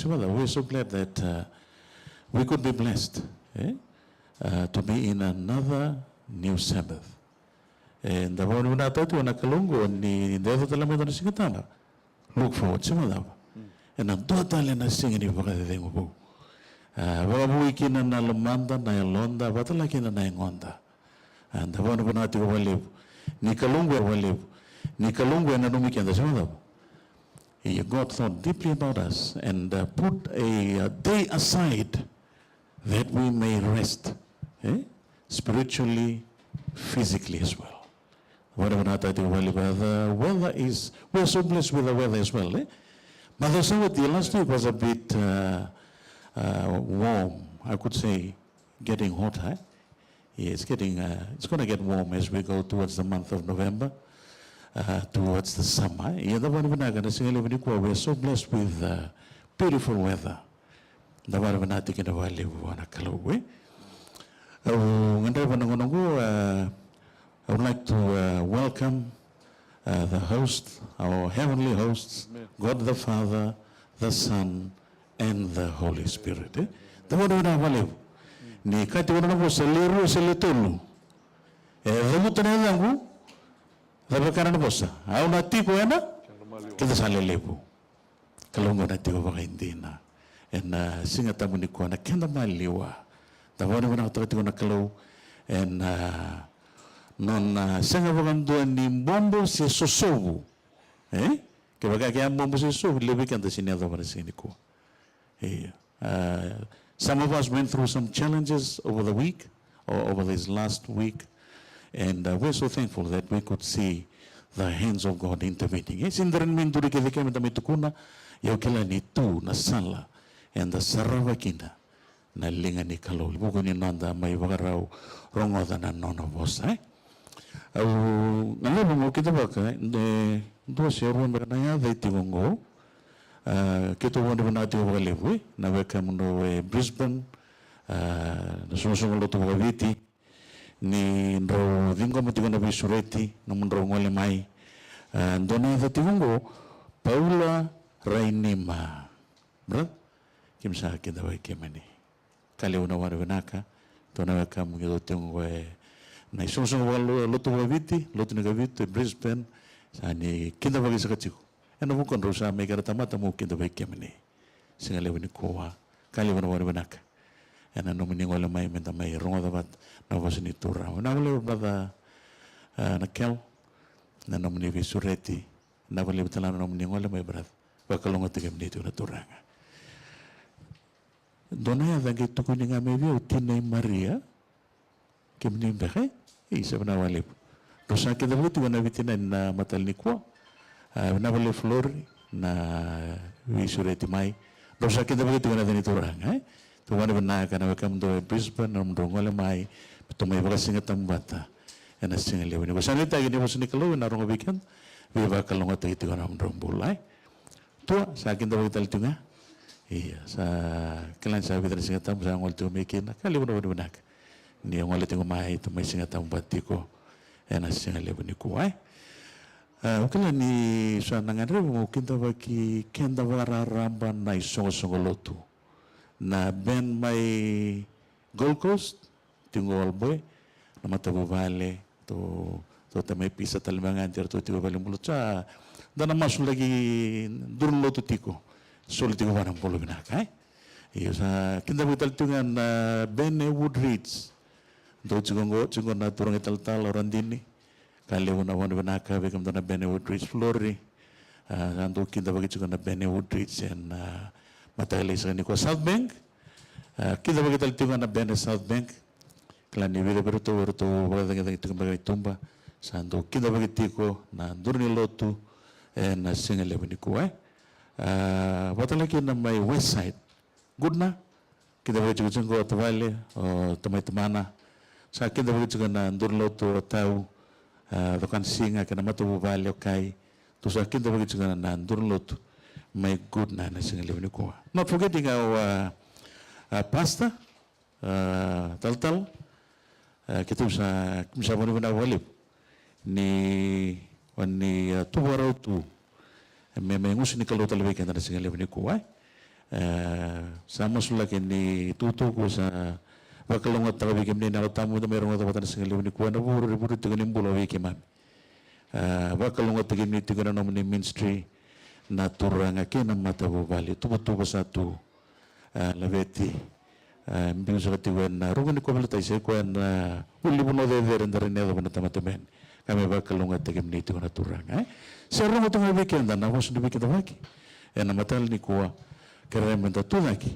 And we're so glad that we could be blessed to be in another new Sabbath. And the one na tatu na kalungo ni ndeto talaga na singatama. Look forward to that. And ang totally na singing ni pagkakadengo po. Wabu ikina na lumanda na yalonda, batala kina na yangonda. And the one na tatu walib. Ni kalungo walib. Ni kalungo na lumikian da singatama. God thought deeply about us and put a day aside that we may rest spiritually, physically as well. Whatever not I do, the weather is, we're so blessed with the weather as well. But the last week was a bit warm, I could say, getting hotter. Yeah, it's going to get warm as we go towards the month of November. Towards the summer. We're so blessed with beautiful weather. I would like to welcome the host, our heavenly hosts, God the Father, the Son, and the Holy Spirit. The one who I ni kati wana mo seliru selitulu. Mutanengu. Zabakaran bosa. Au na tiko ena? Kita salelebu. Kalau nggak tiko baka hindi na. En singa tamu ni kuana kenda maliwa. Tawari wana tiko na kalau en non singa bakan doa ni bombo si Sausau. Kaya kaya bombo si Sausau lebih kan sini atau pada sini ko. Some of us went through some challenges over the week or over this last week. And we're so thankful that we could see the hands of God intervening. Yes, in the Renduri Kevika Mitukuna, Yokela ni tu na sala, and the Saravakina, Nalinga Nikalo, Buguninanda, my Vagarao, wronger than a none of us. Nalabu Kitavaka, the Dosher, they Tivongo, Kito Wondermanati of Levi, Navakamundo, Brisbane, the Social Lotoviti. Ni ro vingo matigo na bisureti na mundro ngole mai ndona za tigungo Paula Rainima bro kimsa kida wa kemani kale una wara venaka tona waka mungido tengo na isoso walo loto waviti loto negavito Brisbane sani kinda wagi sakachiko eno bukon rosa megara tamata mu kinda wa kemani singale wini koa kale una wara venaka and no meaning all my men my wrong about no was in it to round. Now brother Nakel, na nomini visureti, na wale bitalan nomini all my brother. Wakalonga to get to Turanga. Dona that get to Kuninga maybe or Tina Maria, Kimni Behe, is a Nawalip. Rosaki the Wutu and everything in Matalniqua, Navale Flori, na visureti mai, Rosaki the Wutu and Turanga. Tuan benar karena mereka mendoa Brisbane mendong oleh mai betul mai bagai singa tambata ena singa lewe ni basani tagi ni basani kalau na rongo weekend we bakal longa tagi tiga nam dong bulai tua sa kinta bagi tal tunga iya sa kelan sa bitar singa tam sa ngol tu mekin kali benar ni ngol tu mai tu mai singa tambati ko ena singa lewe ni kuai ukila ni sa nangare mo kinta bagi kenda ramba na isongo lotu na ben mai Gold Coast tinggal boy nama tabu vale to tamai pisa talmangan jar to tiba balik mulut ca dan masuk lagi durun lo tu tiko sulit tiko barang polo bina kai iyo sa kita betul dengan bene Woodridge do cungo na turang tal orang dini kali wana bina kai bekam dana bene Woodridge Flori ando kita bagi juga na bene Woodridge and mata elisa ni ko South Bank kita bagi taltungan na bene South Bank klani vile beruto bagi itu bagi tumba santo kita bagi tiko na durni lotu na singa lewe ni ko wata lagi na may west side good na kita bagi juga jenggo atawale temai temana sa kita bagi juga na durni lotu atau dokan singa kana matu bale kai tu sa kita bagi juga na durni lotu may good na singa lewe ni ko not forgetting our pasta tal kita bisa benar walip ni tu baru tu memang usin kalau terlebih kan ada singgah lebih kuai sama sulak ini tu ko sa bakal ngot terlebih kemni na tamu tu merong tu batan singgah lebih kuai na buru tu kenim bulu lagi kemam bakal ngot kemni tu kena nomor ministry na turang akin na mata bali tu betul satu leveti mbing seperti wen rugen ko bela taise ko en uli buno de dari ne do teman-teman kami bakal longat tegem ni tu na turang serong tu ngabe ken dan awas ni bikita baki en matal ni ko kere menta tu lagi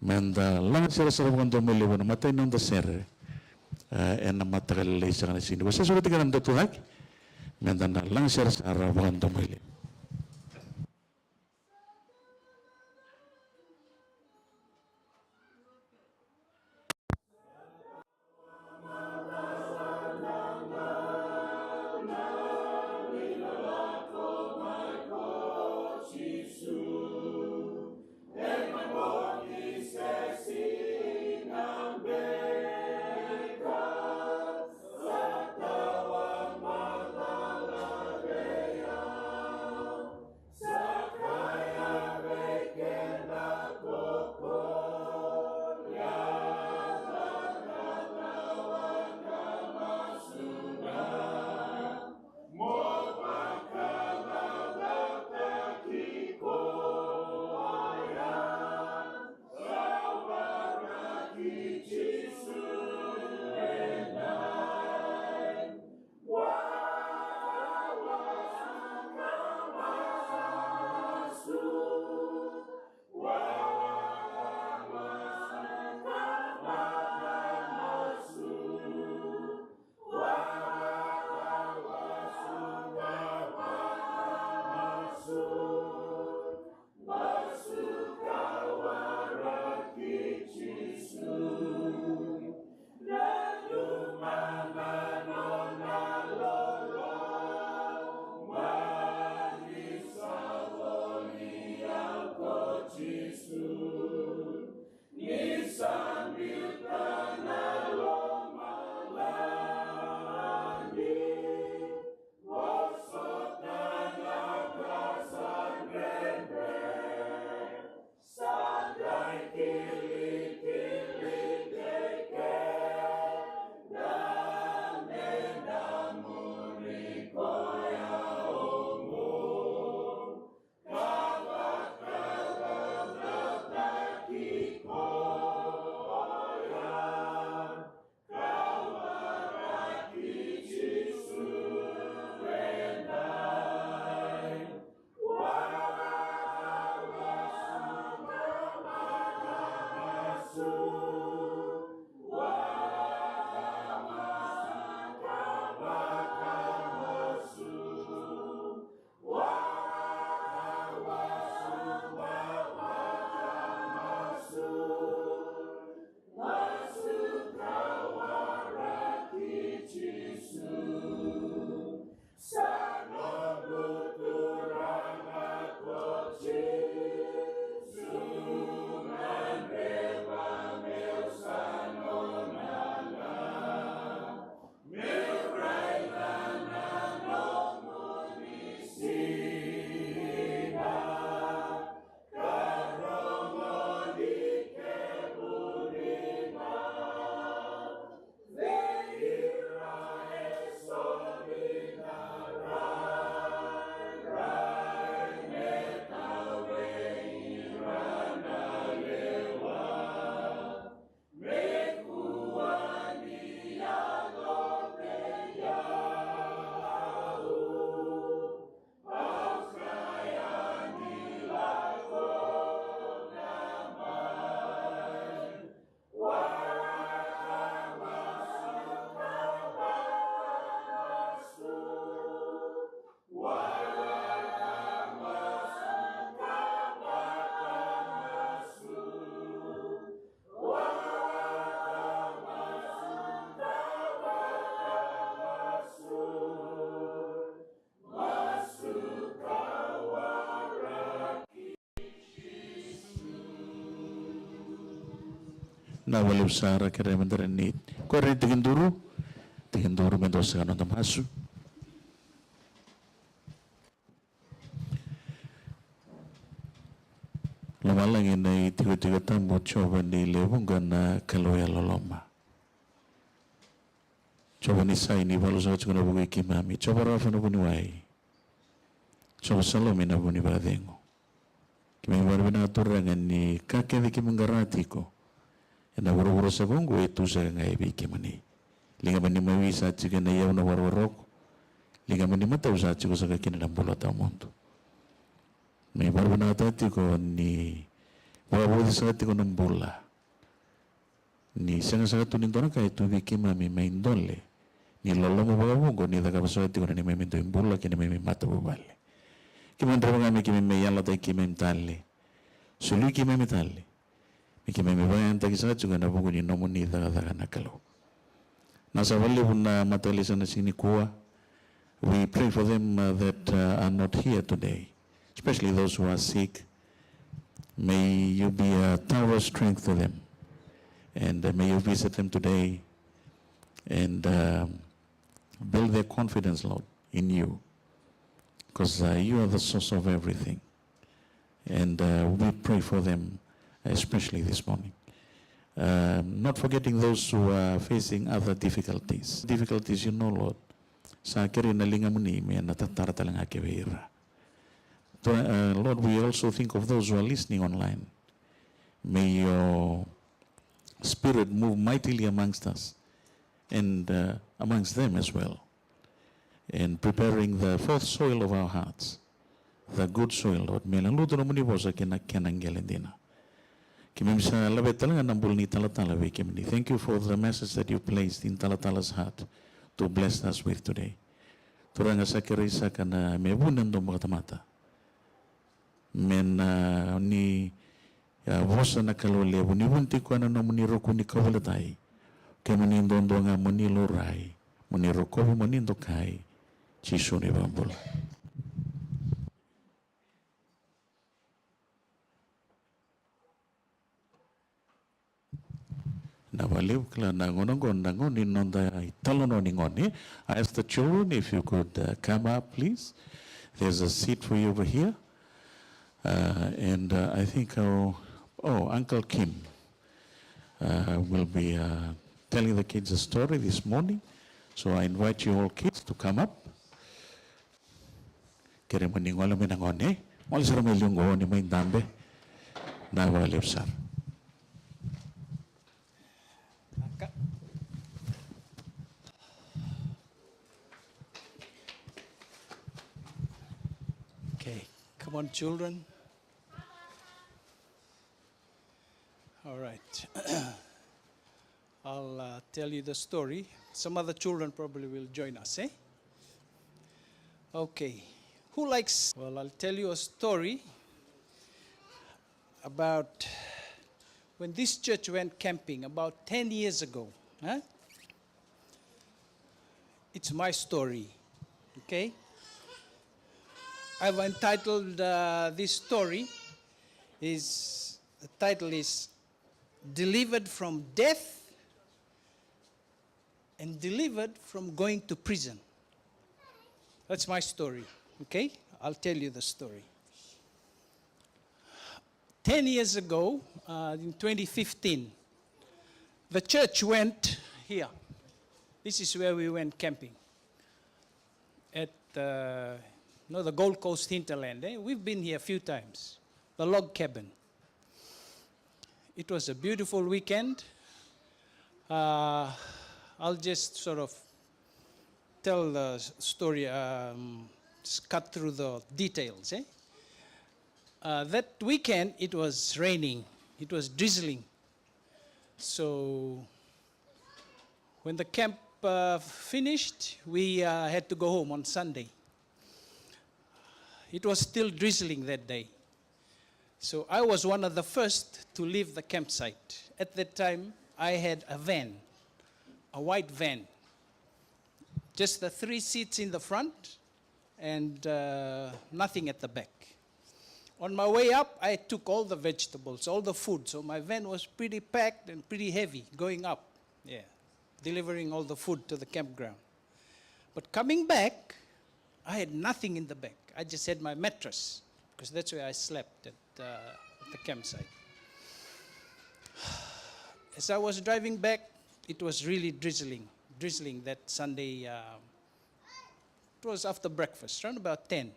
menda lang sera bukan do mele bona matai non da ser en matal le sana sini wasa sudah tiga nam tu lagi menda lang sera bukan do mele na wale usara kere mandara ni kore tiginduru mendosa no tamasu Lamalang inay tigo-tigo tambo choba ni lewunga na kaloya loloma. Choba ni sai ni balu sa chukuna bugi kimami. Choba rafa na buni wai. Choba salomi na buni badengo. Kimi barbina turangan ni kakedi kimungarati ko. Ena buru-buru sa kongo itu sa ngai kimani. Linga mani mawi sa chika na yaw na warwaroko. Linga mani mataw sa chika sa kakina ng bulata mondo. May barbina tati ko ni wawudi sa tati ko ng bula. Ni sanga-sanga tunindoran kahit tuwi kimami may indole. Ni lolo mo bagabungo ni tagapasakati ko na ni may minto yung bula kini may mata bubali. Kimandra kami kimi may yala tayo kimi mitali. Suli kimi mitali. Mi kimi may bayan tagisakati ko na bungo ni nomo ni taga nakalo. Nasa wali na matali sa nasinikuwa. We pray for them that are not here today. Especially those who are sick. May you be a tower of strength to them. And may you visit them today and build their confidence, Lord, in you. Because you are the source of everything. And we pray for them, especially this morning. Not forgetting those who are facing other difficulties. Difficulties, you know, Lord. Sa kiri na linga muni, may natatara talang akewira. Lord, we also think of those who are listening online. May your Spirit move mightily amongst us and amongst them as well. And preparing the fourth soil of our hearts, the good soil, Lord. May naluto na muni po sa kinanggelendina. Kimimsa labet talaga nambul ni Talatala kimini. Thank you for the message that you placed in Talatala's heart to bless us with today. Turanga sa kirisa ka na may bunan doon makatamata. Men ni vosa na kalole ni bunti ko na muni roko ni kawalatai ke muni ndondo nga muni lorai muni roko muni ndokai chiso ni bambula na baliw kala na ngonong ni nonda italono ni ngoni. I ask the children if you could come up, please. There's a seat for you over here. And I think Uncle Kim will be telling the kids a story this morning. So I invite you all kids to come up. Kere maningola minangone, all sara melungo ni may dambe na waliw sar. Okay, come on, children. All right. I'll tell you the story. Some other children probably will join us, eh? Okay. Who likes... Well, I'll tell you a story about when this church went camping about 10 years ago. Huh? It's my story, okay? I've entitled this story, the title is Delivered from Death and Delivered from Going to Prison. That's my story, okay? I'll tell you the story. 10 years ago, in 2015, the church went here. This is where we went camping. At the Gold Coast hinterland. We've been here a few times. The log cabin. It was a beautiful weekend. I'll just sort of tell the story, just cut through the details. That weekend, it was raining. It was drizzling. So when the camp finished, we had to go home on Sunday. It was still drizzling that day. So I was one of the first to leave the campsite. At that time, I had a van, a white van. Just the 3 seats in the front and nothing at the back. On my way up, I took all the vegetables, all the food. So my van was pretty packed and pretty heavy going up. Yeah, delivering all the food to the campground. But coming back, I had nothing in the bag. I just had my mattress, because that's where I slept at the campsite. As I was driving back, it was really drizzling that Sunday. It was after breakfast, around about 10.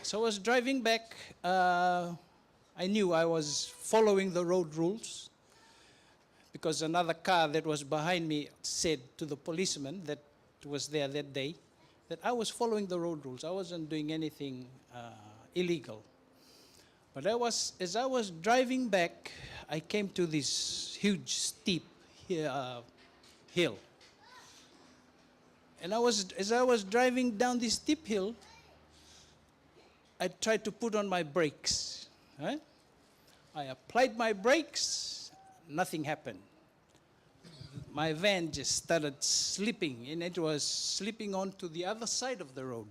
So I was driving back. I knew I was following the road rules, because another car that was behind me said to the policeman that was there that day that I was following the road rules. I wasn't doing anything illegal. But as I was driving back, I came to this huge, steep hill. And as I was driving down this steep hill, I tried to put on my brakes. Right? I applied my brakes, nothing happened. My van just started slipping, and it was slipping onto the other side of the road.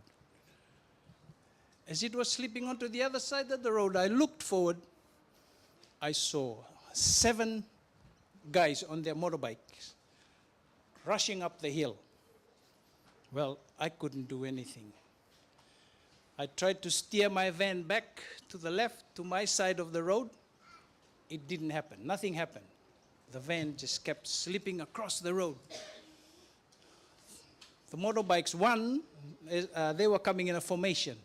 As it was slipping onto the other side of the road, I looked forward. I saw 7 guys on their motorbikes rushing up the hill. Well, I couldn't do anything. I tried to steer my van back to the left, to my side of the road. It didn't happen. Nothing happened. The van just kept slipping across the road. The motorbikes, they were coming in a formation.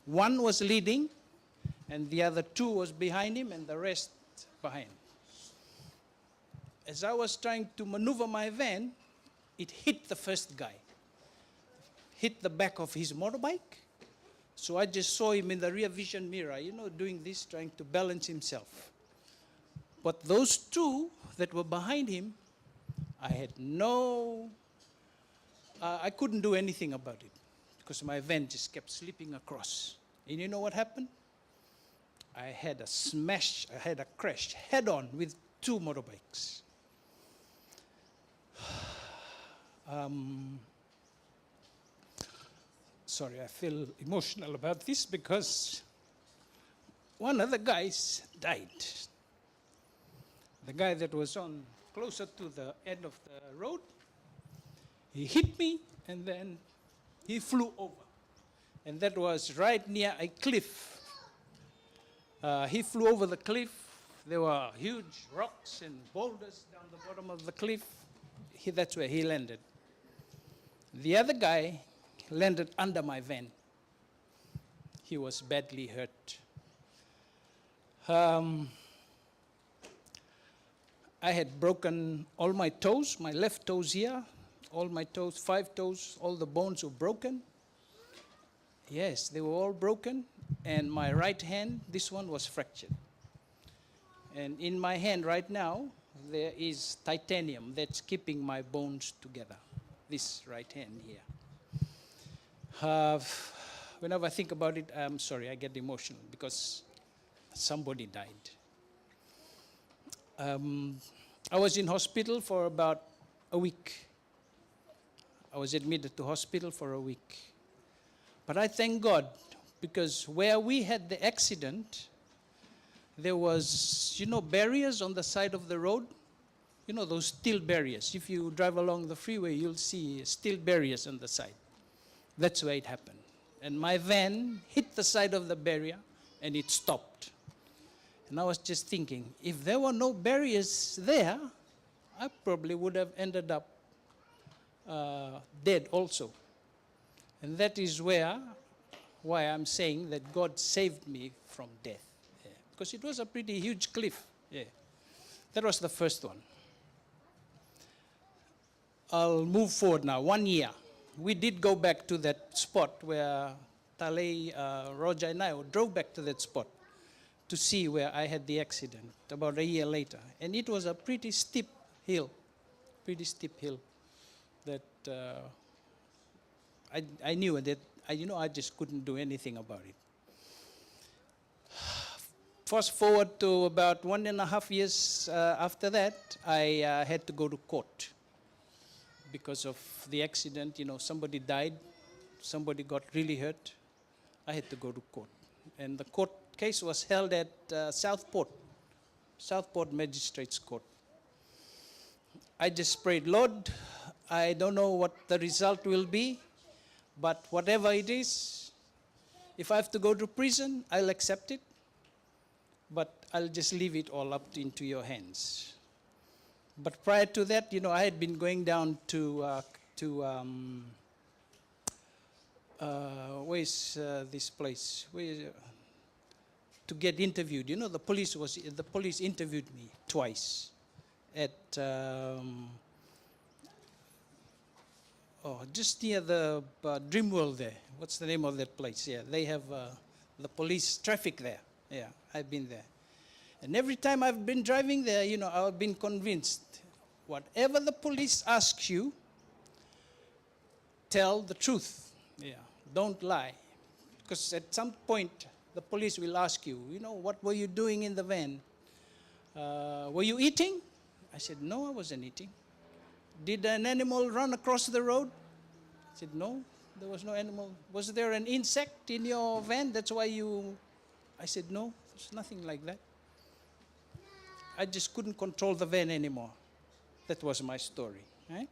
One was leading, and the other 2 was behind him, and the rest behind. As I was trying to maneuver my van, it hit the first guy. Hit the back of his motorbike. So I just saw him in the rear vision mirror, doing this, trying to balance himself. But those 2 that were behind him, I couldn't do anything about it, because my van just kept slipping across. And you know what happened? I had a crash head-on with 2 motorbikes. Sorry, I feel emotional about this, because one of the guys died. The guy that was on closer to the end of the road, he hit me, and then he flew over. And that was right near a cliff. He flew over the cliff. There were huge rocks and boulders down the bottom of the cliff. That's where he landed. The other guy landed under my van. He was badly hurt. I had broken all my toes, my left toes here, all my toes, 5 toes, all the bones were broken. Yes, they were all broken. And my right hand, this one was fractured. And in my hand right now, there is titanium that's keeping my bones together. This right hand here. Whenever I think about it, I'm sorry, I get emotional, because somebody died. I was in hospital for about a week. I was admitted to hospital for a week. But I thank God, because where we had the accident, there was, barriers on the side of the road. Those steel barriers. If you drive along the freeway, you'll see steel barriers on the side. That's where it happened. And my van hit the side of the barrier, and it stopped. And I was just thinking, if there were no barriers there, I probably would have ended up dead also. And that is why I'm saying that God saved me from death. Yeah. Because it was a pretty huge cliff. Yeah. That was the first one. I'll move forward now. 1 year. We did go back to that spot where Talei, Roger, and I drove back to that spot to see where I had the accident about a year later. And it was a pretty steep hill that I knew that, I just couldn't do anything about it. Fast forward to about 1.5 years after that, I had to go to court because of the accident. Somebody died, somebody got really hurt. I had to go to court. And the court case was held at Southport Magistrates Court. I just prayed, Lord, I don't know what the result will be, but whatever it is, if I have to go to prison, I'll accept it, but I'll just leave it all up into your hands. But prior to that, I had been going down to where is this place? Where is it? To get interviewed. The police interviewed me twice at just near the Dreamworld there. What's the name of that place? Yeah, they have the police traffic there. Yeah, I've been there. And every time I've been driving there, I've been convinced, whatever the police asks you, tell the truth. Yeah, don't lie. Because at some point, the police will ask you, what were you doing in the van? Were you eating? I said, no, I wasn't eating. Did an animal run across the road? I said, no, there was no animal. Was there an insect in your van? That's why you... I said, no, there's nothing like that. I just couldn't control the van anymore. That was my story. Right?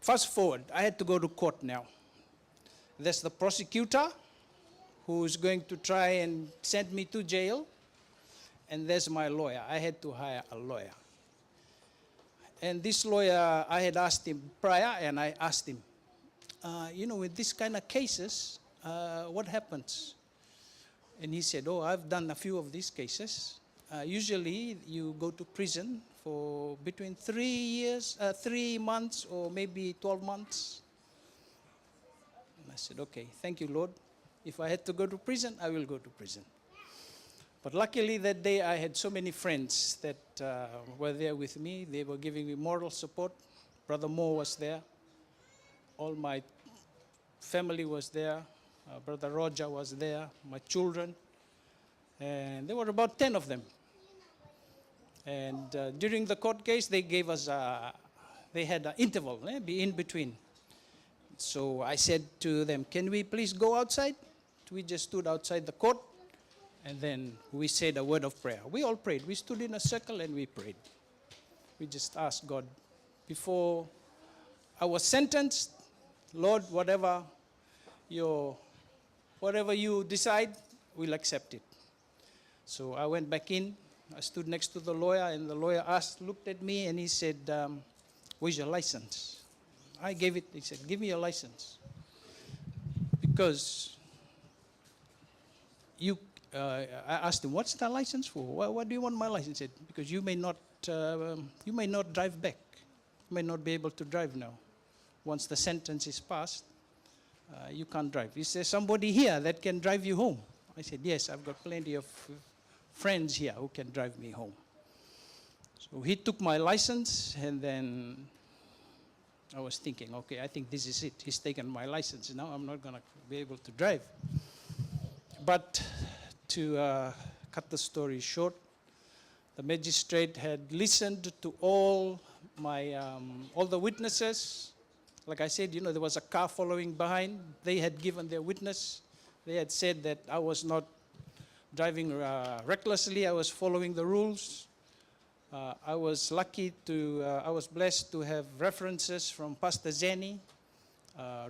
Fast forward, I had to go to court now. There's the prosecutor who's going to try and send me to jail, and there's my lawyer. I had to hire a lawyer. And this lawyer, I had asked him prior, and I asked him, with this kind of cases, what happens? And he said, I've done a few of these cases. Usually, you go to prison for between 3 months or maybe 12 months. And I said, okay, thank you, Lord. If I had to go to prison, I will go to prison. But luckily that day I had so many friends that were there with me. They were giving me moral support. Brother Moore was there. All my family was there. Brother Roger was there. My children. And there were about 10 of them. And during the court case, they gave us, they had an interval, be in between. So I said to them, can we please go outside? We just stood outside the court, and then we said a word of prayer. We all prayed. We stood in a circle and we prayed. We just asked God, before I was sentenced, Lord, whatever you decide, we'll accept it. So I went back in. I stood next to the lawyer, and the lawyer looked at me, and he said, where's your license? I gave it. He said, give me your license. Because I asked him, what's the license for? What do you want my license? He said, because you may not drive back. You may not be able to drive now. Once the sentence is passed, you can't drive. Is there somebody here that can drive you home? I said, yes, I've got plenty of friends here who can drive me home. So he took my license, and then I was thinking, okay, I think this is it. He's taken my license. Now I'm not going to be able to drive. But to cut the story short, the magistrate had listened to all the witnesses. Like I said, there was a car following behind. They had given their witness. They had said that I was not driving recklessly. I was following the rules. I was blessed to have references from Pastor Zeni.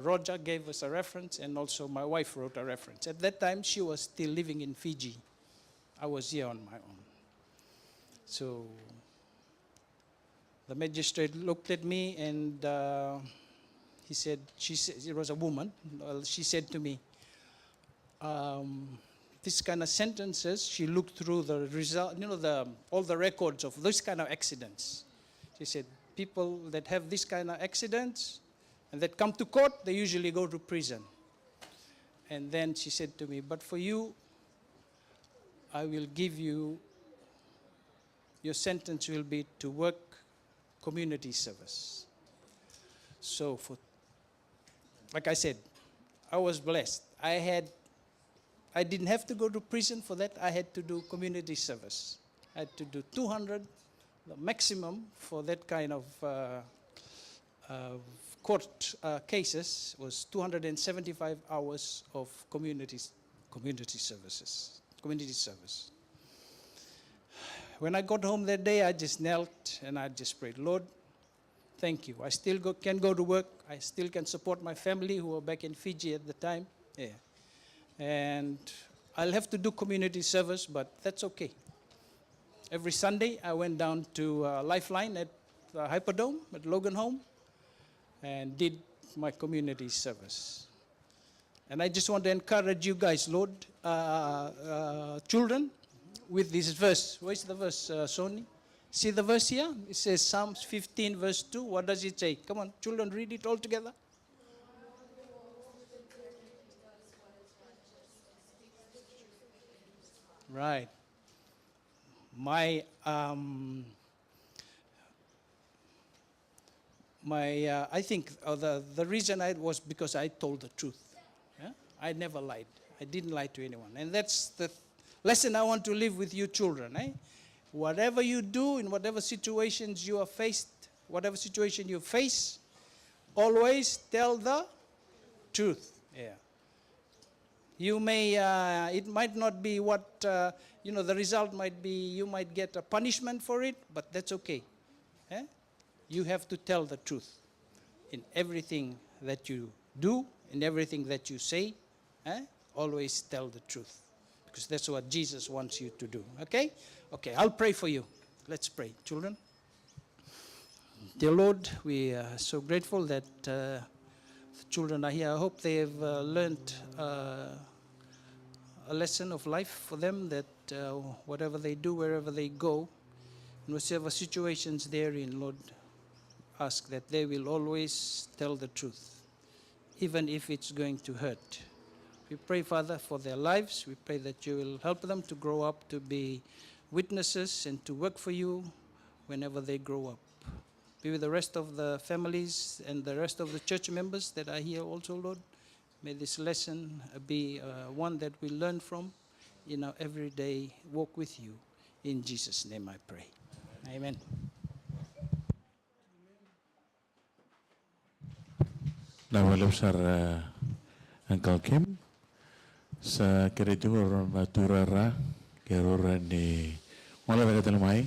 Roger gave us a reference, and also my wife wrote a reference. At that time, she was still living in Fiji. I was here on my own. So the magistrate looked at me, and she said, it was a woman. She said to me, this kind of sentences, she looked through the result, all the records of this kind of accidents. She said, people that have this kind of accidents and that come to court, they usually go to prison. And then she said to me, but for you, I will give you, your sentence will be to work community service. So like I said, I was blessed. I didn't have to go to prison for that. I had to do community service. I had to do 200, the maximum for that kind of court cases was 275 hours of community services, community service. When I got home that day, I just knelt and I just prayed, Lord, thank you. I still can go to work. I still can support my family who were back in Fiji at the time. Yeah. And I'll have to do community service, but that's okay. Every Sunday, I went down to Lifeline at the Hyperdome at Logan Home and did my community service. And I just want to encourage you guys, Lord, children, with this verse. Where's the verse, Sony? See the verse here? It says Psalms 15, verse 2. What does it say? Come on, children, read it all together. Right. My I think the reason I was because I told the truth. Yeah? I never lied. I didn't lie to anyone. And that's the lesson I want to live with you children. Eh? Whatever you do, in whatever situations you are faced, whatever situation you face, always tell the truth. Yeah. You may, it might not be what, the result might be, you might get a punishment for it, but that's okay. Eh? You have to tell the truth in everything that you do, in everything that you say. Eh? Always tell the truth, because that's what Jesus wants you to do. Okay? Okay, I'll pray for you. Let's pray, children. Dear Lord, we are so grateful that the children are here. I hope they have learned a lesson of life for them, that whatever they do, wherever they go, in whatever situations they're in, Lord, ask that they will always tell the truth, even if it's going to hurt. We pray, Father, for their lives. We pray that you will help them to grow up to be witnesses and to work for you whenever they grow up. Be with the rest of the families and the rest of the church members that are here also, Lord. May this lesson be one that we learn from in our everyday walk with you. In Jesus' name I pray. Amen. Nawalab sar Uncle Kim sa kerejuor na turara kerora ni wala ba katalmay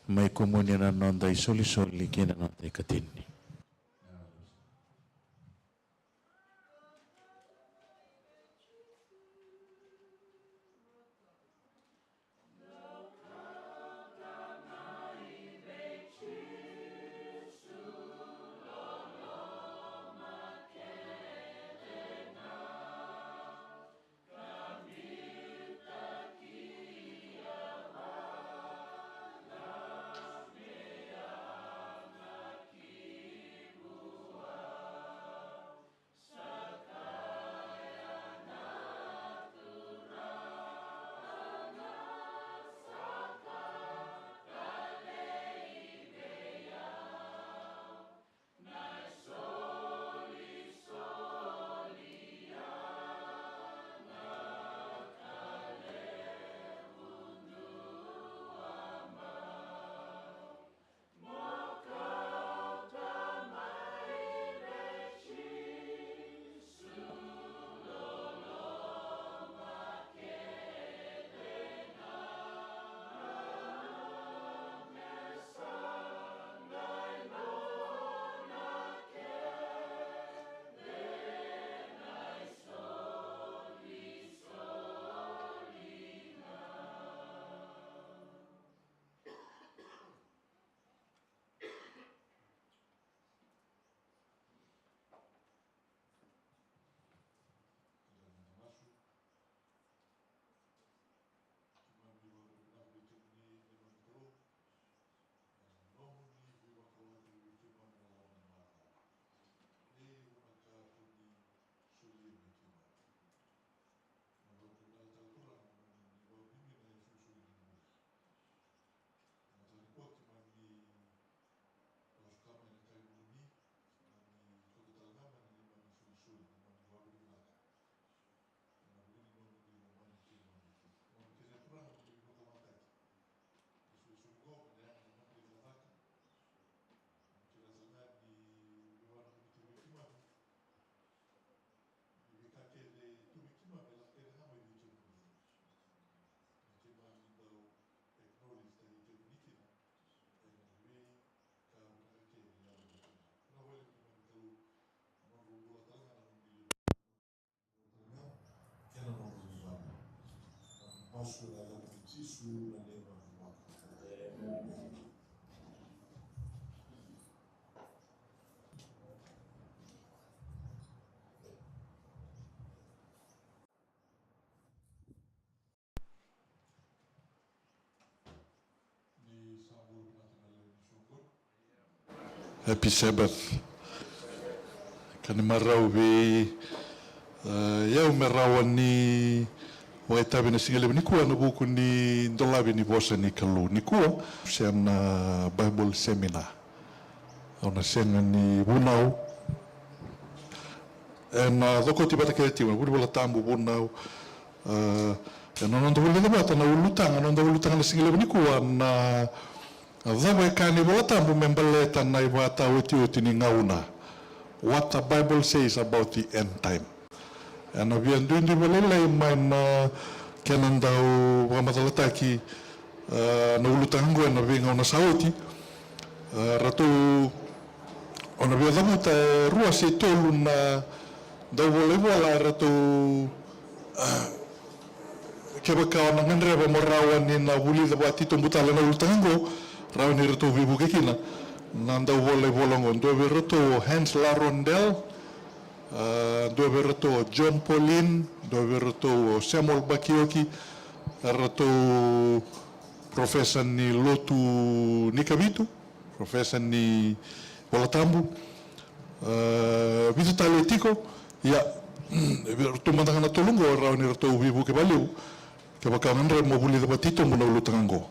may komunyan na non dai soli kina non dai katini. Happy Sabbath. Kani marau be iau me rawa ni o e tawe na singale ni kua na buku ni ndolawe ni bosa ni kalu ni kua sian Bible seminar. Ona senga ni bunau. Na doko ti bata kere tiwa, budi bola tambu bunau. Na nonda wuli na bata na ulutanga, nonda ulutanga na singale ni kua na dhawa e kani bola tambu membaleta na ibata uti ni ngauna. What the Bible says about the end time. And we are doing the walele man kenan dau wamatalaki na ulutango na vinga na sauti ratu ona via damuta rua se tolu na dau wala ratu kebaka ona ngandreba morawa ni na wuli da batito mbutala na ulutango rawa ni ratu vibu kekina nanda wole volongo ndo ratu Hans Larondel dove rato John Pauline, dove rato Samuel Bakioki, rato professor ni Lotu Nikavitu, professor ni Polatambu, Vitu Taletiko, ya rato mandangana tolungo rao ni rato vivu ke baliu, ke bakangan mo buli da batito mo na ulutango.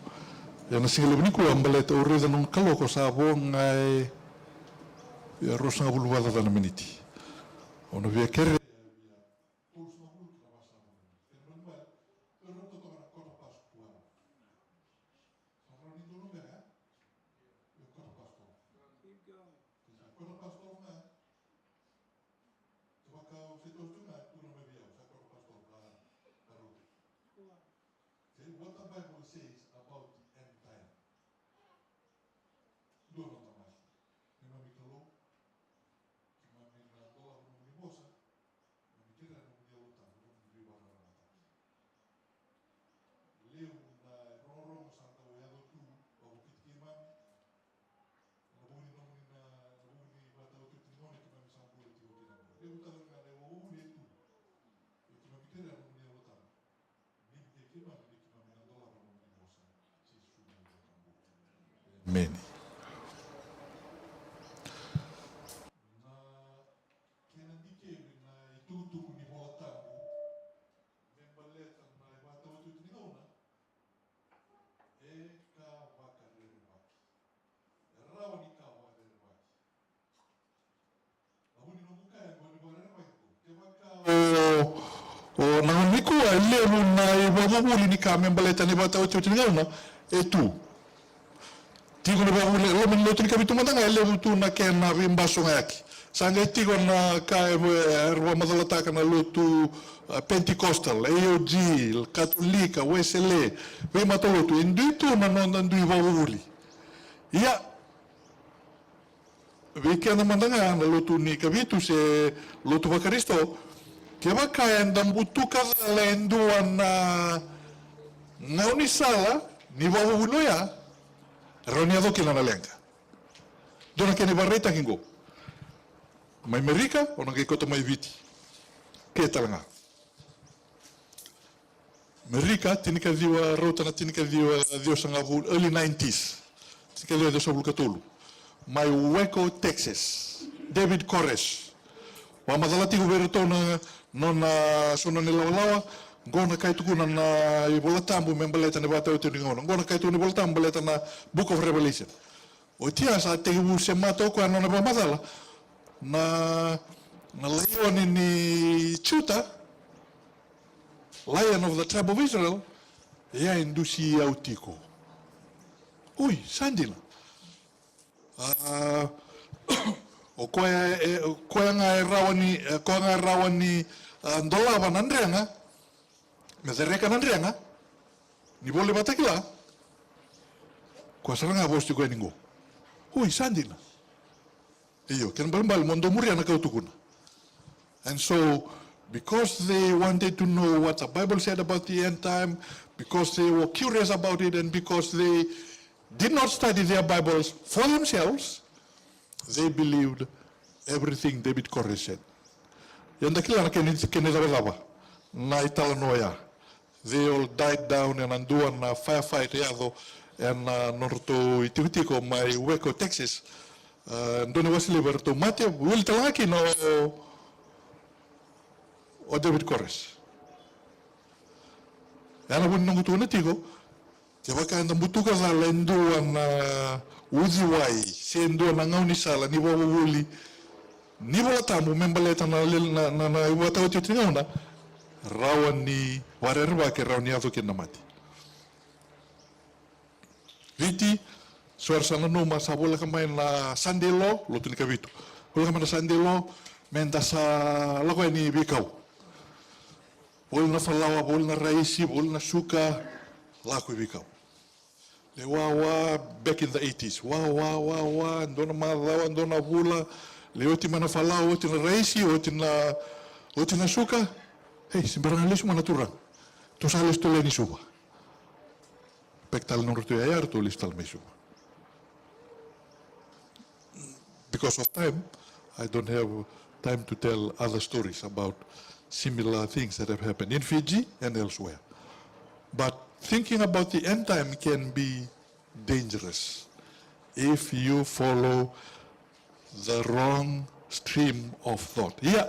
Ya na singale bniku ambaleta ureza nung kaloko sa ngai ya rosanga bulu wala da na miniti. Ona via kere what the Bible says about the end time. Dono tamas. Kema mikalo. Kema mina dola no limosa. Mikira no dia luta, no dia bara rata. Leu na roro santa oiado tu, o kitkima. Na buni no na buni bata o kitkimone kema misambule ti o tinambo. Leu tala na leu o uri tu. E kema mikira no dia luta. Ni kema mina dola no limosa. Si sumi tambo. Amen. O na niku a leru na I wamuli ni ka membaleta ni bata o tuti ngauna e tu. Tigo na wamuli lo min lotu ni kabitu matanga e leru tu na ke na rimbaso ngaki. Sanga tigo na ka erwa madalata ka na lotu Pentecostal, AOG, Katolika, Wesley, we matolotu indui tu na nonda ndui wamuli. Ia we na mandanga na lotu ni kabitu se lotu wakaristo ke baka endam butuka lenduan na ngauni sala ni wawu ya ronia do kila na lenga dona ke ni barreta kingo mai merika ona ke kota mai viti ke talanga merika tinika diwa rota na tinika diwa sanga early 90s tinika diwa sobul katulu mai Waco Texas David Kores wa madalati governo na nona sono ni lawa gona kai tuku na ibola tambu membaleta ne bata uti ngona gona kai tu ni bola tambu baleta na Book of Revelation o tia sa te u se mato ko na ba madala na lion ni chuta lion of the tribe of Israel ya indusi autiko ui sandila o koe ngai rawani ndolawa nandrenga me dereka nandrenga ni bole batakila ko saranga bosti ko ningo hui sandina iyo ken balmbal mondo muriana kautukuna and so because they wanted to know what the Bible said about the end time, because they were curious about it, and because they did not study their Bibles for themselves, they believed everything David Corey said. Yanda kila na kene lava na itala noya. They all died down and anduan na firefight yado and norto itivitiko mai Waco, Texas. Ndone wasiliver to Matthew will talaki no o David Corres. Yana bun nungu tu natigo. Jabaka anda butuka la lenduan uziwai sendo na ngauni sala ni wawuli. Ni wala tamu membaleta na iwata uti tingauna rawan ni warerwa ke rawan ni ato kinamati. Viti suar sana no masabola kamay na Sunday law lutu ni kavitu. Bola kamay na Sunday law menta sa lakoy ni bikaw. Bol na falawa, bol na raisi, bol na suka lakoy bikaw. Le wawa back in the 80s. Wa ndona madawa ndona bula. Le oti mana falau, oti na raisi, oti na suka. Hey, sembarangan lesu mana turang. Tu sales tu leni suba. Pektal nor tu ayar tu listal me suba. Because of time, I don't have time to tell other stories about similar things that have happened in Fiji and elsewhere. But thinking about the end time can be dangerous if you follow the wrong stream of thought. Yeah,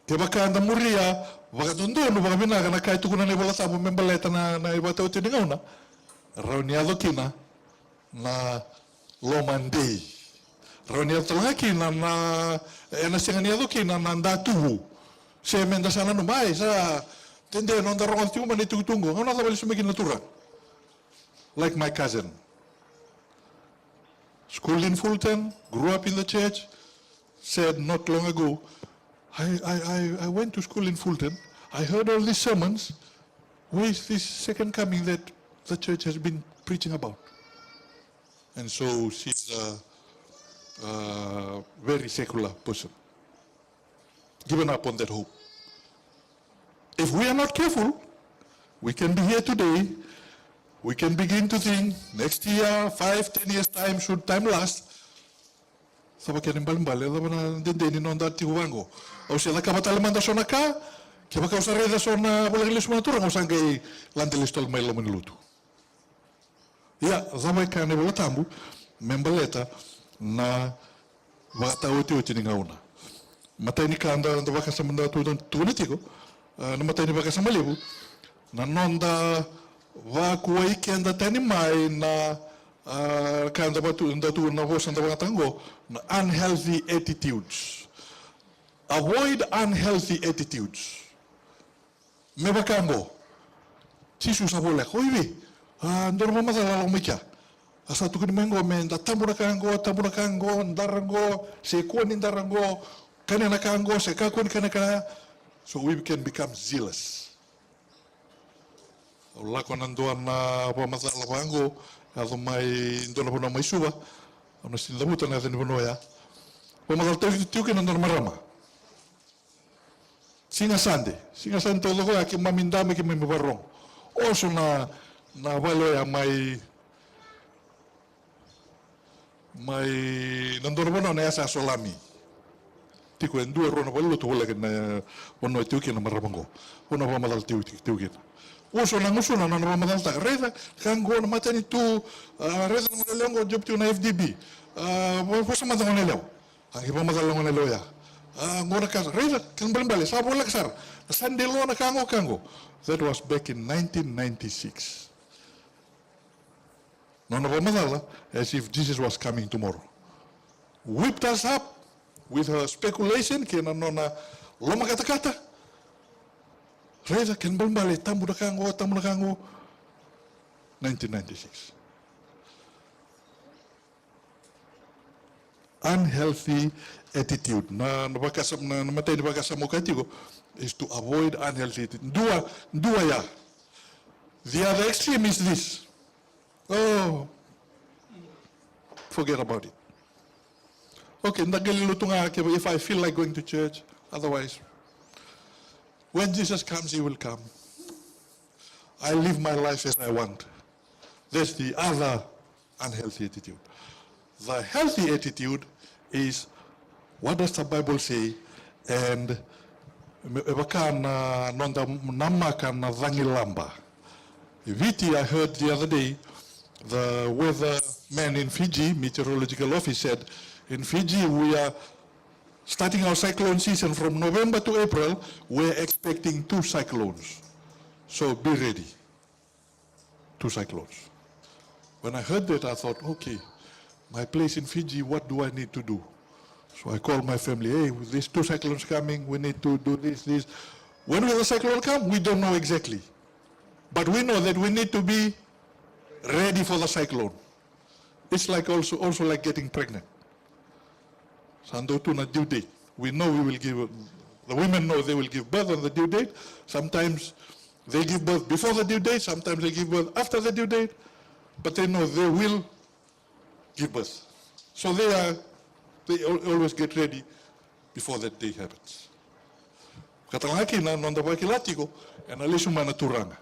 kebaka anda muria, baka tunduan, baka binaga na kahit tukunan na wala sabo membaleta na ibata o tiningaw na, rauniado kina na lomandei. Rauniado talaga kina na enasinganiado kina na andatuhu. Siya menda sana numay sa tende no anda rongal tiyo mani tugutungo. Ano na tabali sumigin natura? Like my cousin. Schooled in Fulton, grew up in the church, said not long ago, I went to school in Fulton, I heard all these sermons, where is this second coming that the church has been preaching about? And so she's a very secular person, given up on that hope. If we are not careful, we can be here today, we can begin to think next year, 5, 10 years time, should time last. Saba kaya nimbalimbali, alam na dindini no dati huwango. O siya nakamatalaman da sona ka, kaya baka usare da sona wala kilis mo naturang usang kay landelistol may laman luto. Ya, zamay ka ni wala tambu, membaleta na wata uti ni ngauna. Matay ni kanda da baka sa manda tunatiko, na matay ni baka sa malibu, na nonda wa kuwai kenda tani mai na kanda batu ndatu na hosan da tango na unhealthy attitudes. Avoid unhealthy attitudes. Meba kango. Sisu sabole hoivi. Ndor mama da la mikia. Asa tu mengo men da tambura kango ndarango se kwani ndarango kana kango se kakon kana so we can become zealous. Lako nanduan na pamasala pango ado mai ndona pono mai suba ono sinda buta na tani pono ya pamasal tiu ke nandor marama singa sande todo ko aki mamindame ke me barrong oso na valo ya mai nandor pono na asa solami tiko endue rono valo to wala ke na pono tiu ke na maramango pono pamasal tiu ke uso na mamadal ta reza kango na matani tu reza na lengo job tu na FDB po sa matang nelaw ang iba magalong nelaw ya ngora ka reza kan balimbali sa bola kasar sandelo na kango that was back in 1996 no mamadal as if Jesus was coming tomorrow whipped us up with her speculation kina no na loma kata Reza kan balik tamu nakango 1996. Unhealthy attitude. Na matay na bakasam mo katigo is to avoid unhealthy attitude. Dua ya. The other extreme is this. Oh, forget about it. Okay, nagaliluto nga if I feel like going to church, otherwise. When Jesus comes, he will come. I live my life as I want. That's the other unhealthy attitude. The healthy attitude is, what does the Bible say? And Viti, I heard the other day, the weatherman in Fiji, meteorological office said, in Fiji we are starting our cyclone season from November to April, we're expecting 2 cyclones. So be ready. 2 cyclones. When I heard that, I thought, okay, my place in Fiji, what do I need to do? So I called my family, hey, with these 2 cyclones coming, we need to do this. When will the cyclone come? We don't know exactly. But we know that we need to be ready for the cyclone. It's like also like getting pregnant. Sando tuna due date. We know we will give, the women know they will give birth on the due date. Sometimes they give birth before the due date, sometimes they give birth after the due date, but they know they will give birth. So they always get ready before that day happens. Katalaki na nonda wakilatiko, and a lesumana turanga.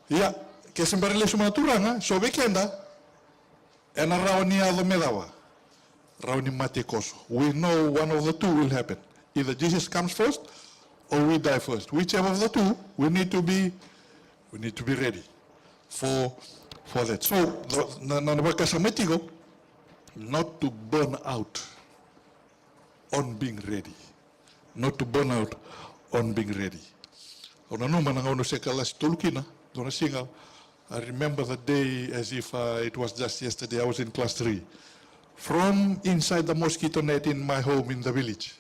Yeah, kesembari lesumana turanga, so weekenda, and a raoni alo medawa. Rauni mate koso. We know one of the 2 will happen. Either Jesus comes first or we die first. Whichever of the 2, we need to be ready for that. So not to burn out on being ready. Not to burn out on being ready. I remember the day as if it was just yesterday. I was in class 3. From inside the mosquito net in my home in the village.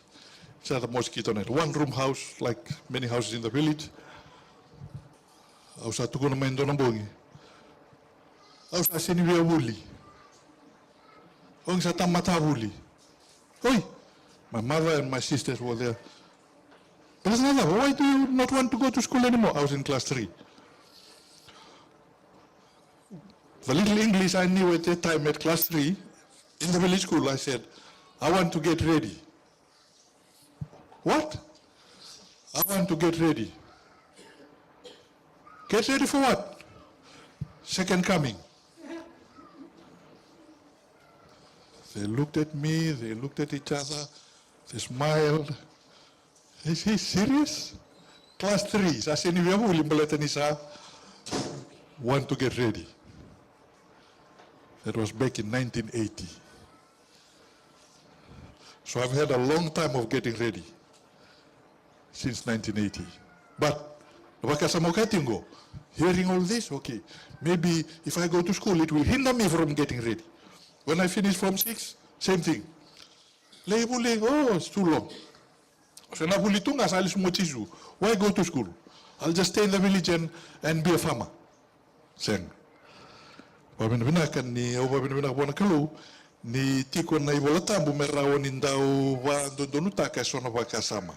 Inside the mosquito net. 1-room house, like many houses in the village. I was at Tuguna Maindonambongi. I was at Sinivia Wuli. I was at Tamata Wuli. Oi! My mother and my sisters were there. But why do you not want to go to school anymore? I was in class 3. The little English I knew at that time at class 3, in the village school, I said, I want to get ready. What? I want to get ready. Get ready for what? Second coming. They looked at me, they looked at each other, they smiled. Is he serious? Class 3, want to get ready. That was back in 1980. So I've had a long time of getting ready since 1980. But hearing all this, okay, maybe if I go to school, it will hinder me from getting ready. When I finish Form 6, same thing. Oh, it's too long. Why go to school? I'll just stay in the village and be a farmer. Saying. Ni tiko na ibola tambu merawa nindau wa donu taka sona bakasama.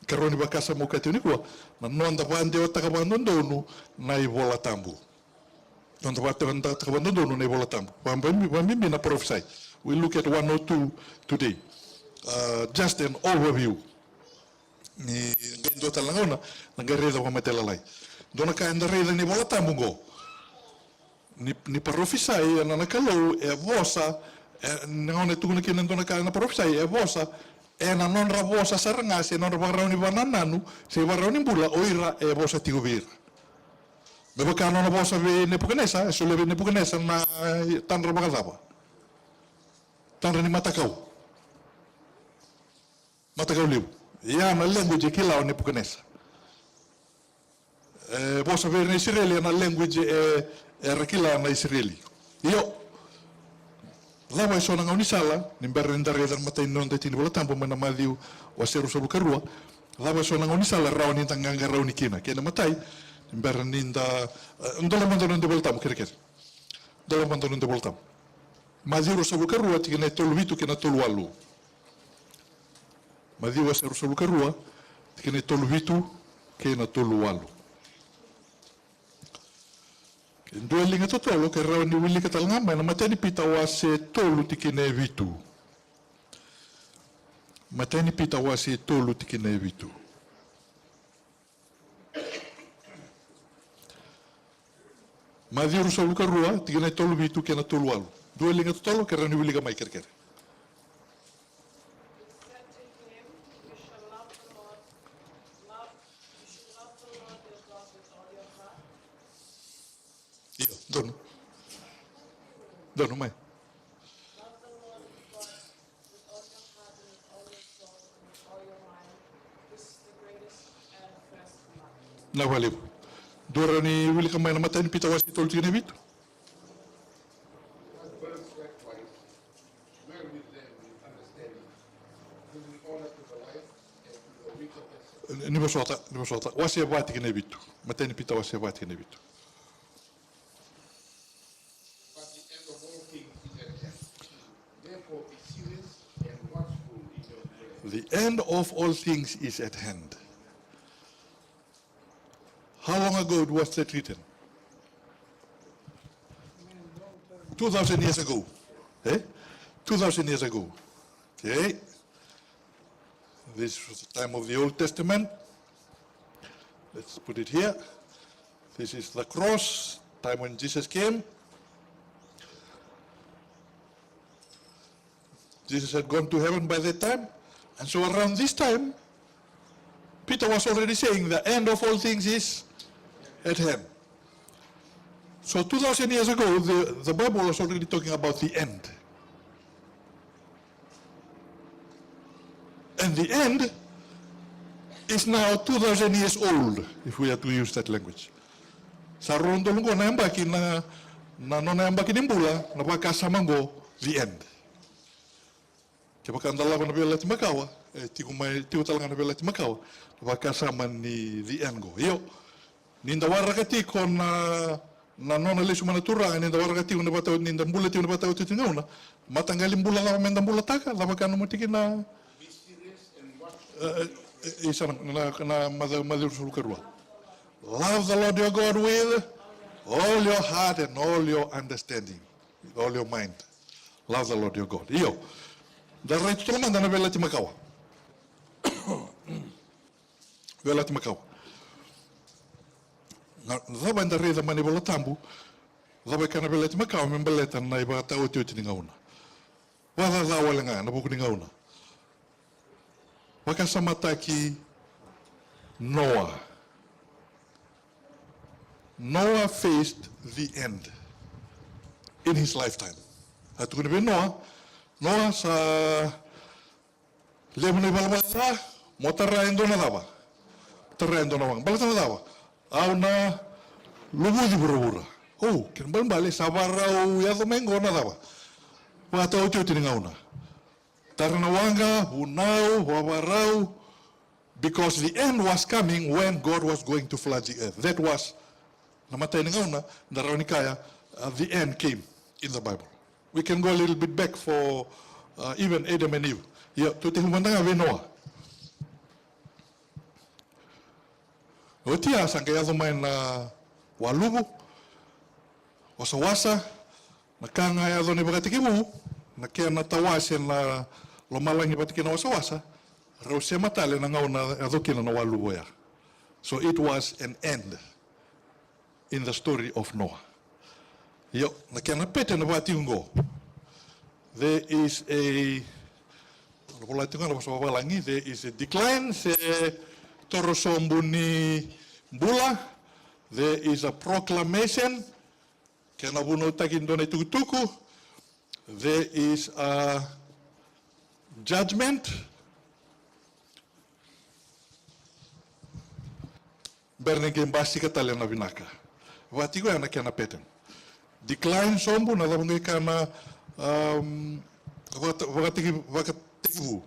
Karoni bakasama ukati unikwa na nonda bande otaka bandonu na ibola tambu. Nonda bande otaka bandonu na ibola tambu. Wambi na prophesy. We look at 1 or 2 today. Just an overview. Ni ngendo langona na gareda wa matelalai. Dona ka ndareda ni ibola tambu go. Ni prophesy na nakalo e vosa ngone tuguna kina ndona kana prophesy e vosa e na non ra vosa saranga se non ra rauni banananu se va rauni bula oira e vosa tigubir me ba kana na vosa ve ne pukanesa so le ne pukanesa na tanra bagadaba tanra ni matakau liu ya na language kila ne pukanesa e vosa ve ne Israeli na language e rakila na Israeli io Lawa e sona ngau sala, nimbara nindare dar matai non te tini bola tampo mana madiu wa seru sabu karua. Lawa e sona ngau sala rau ni tanganga rau ni kina. Kena matai nimbara ninda ndola mandano de bola tampo kere. Ndola mandano de bola tampo. Madiu sabu karua tikena tolu vitu kena tolu alu. Madiu wa seru sabu karua tikena tolu vitu kena tolu alu. Dua linga totolo ke rau ni wili katalngama na mateni pita wa se tolu tikine vitu. Mateni pita wa se tolu tikine vitu. Madiru sa luka rua, tigana tolu bitu kena tolu alu. Dua linga tolo kera ni wiliga mai kere. Iyo, dono. Dono mai. Na wale. Dora ni wiliga mai na mata ni pita wasi tolu tigana bitu. Ni basota. Wasi abati tigana bitu. Mata ni pita wasi abati tigana bitu. The end of all things is at hand. How long ago was that written? 2,000 years ago. 2,000 years ago. Okay. This was the time of the Old Testament. Let's put it here. This is the cross, time when Jesus came. Jesus had gone to heaven by that time. And so around this time, Peter was already saying the end of all things is at hand. So 2,000 years ago, the Bible was already talking about the end. And the end is now 2,000 years old, if we are to use that language. Sa rondo lungo na yambaki na nona yambaki nimbula, na baka samango, the end. Kaya baka andalawa na bela timakawa, tiku talaga na bela timakawa, na baka saman ni the end go. Iyo, ninda warakati ko na nona lesu mana turanga, ninda warakati ko na bataw, ninda mbula tiyo na bataw titingauna, matanggalin bula na menda mbula taka, la baka numutiki na isa na madiru sa luka rua. Love the Lord your God with all your heart and all your understanding, with all your mind. Love the Lord your God. Iyo, darah itu teman dan bela timakawa. Bela timakawa. Zaba ndare da mani bola tambu. Zaba kana bela timakawa membela tan na iba ta otiu tiningauna. Wala za wala nga na buku ningauna. Wakasamataki Noah. Noah faced the end in his lifetime. At kung Noah sa lemo ni balabala mo terrendo na daba. Terrendo na wang. Balata na daba. Aw na lubudi bura-bura. Oh, kinabang bali sabaraw ya domingo na daba. Wata ocho tiningauna. Taranawanga, Hunau, Wawarau, because the end was coming when God was going to flood the earth. That was, namatay na ngauna, Narawanikaya, the end came in the Bible. We can go a little bit back for even Adam and Eve. Yeah, tuti humanda nga Noah. Otia, sangkaya zumain na walubu, wasa-wasa, nakangaya zo ni bagatikimu, nakia natawasin na lomalang ibatik na wasa-wasa, raw siya matali na ngauna adukin na walubo ya. So it was an end in the story of Noah. Yo, nakianapete na batingo. There is a there is a decline se torosombuni bula. There is a proclamation kena buno takin dona tukutuku. There is a judgment. Bernigem basi katale na binaka. Watigo yana kena peten. Decline sombu na dabungi kana wakatibu.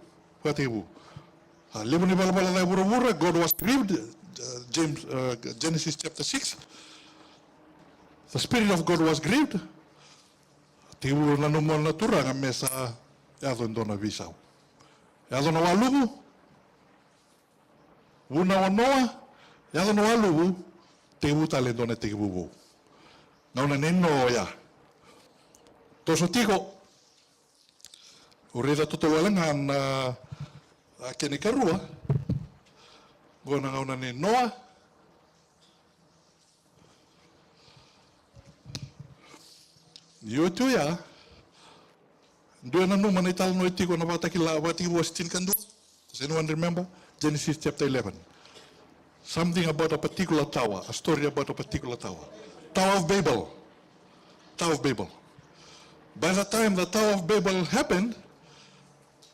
Libu ni balabala na bura-bura, God was grieved. Genesis chapter 6. The Spirit of God was grieved. Tibu na numol na turang mesa yadon dona visau. Yadon walubu. Una wanoa. Yadon walubu. Tibu talen dona tibu. Nauna neno ya. Toso tigo. Urida tutuwalangan kini karua. Gona ngauna ni Noah. Yo tu ya. Dua na numa na ital no itiko na wataki was tin kan do. Does anyone remember? Genesis chapter 11. Something about a particular tower, a story about a particular tower. Tower of Babel. Tower of Babel. By the time the Tower of Babel happened,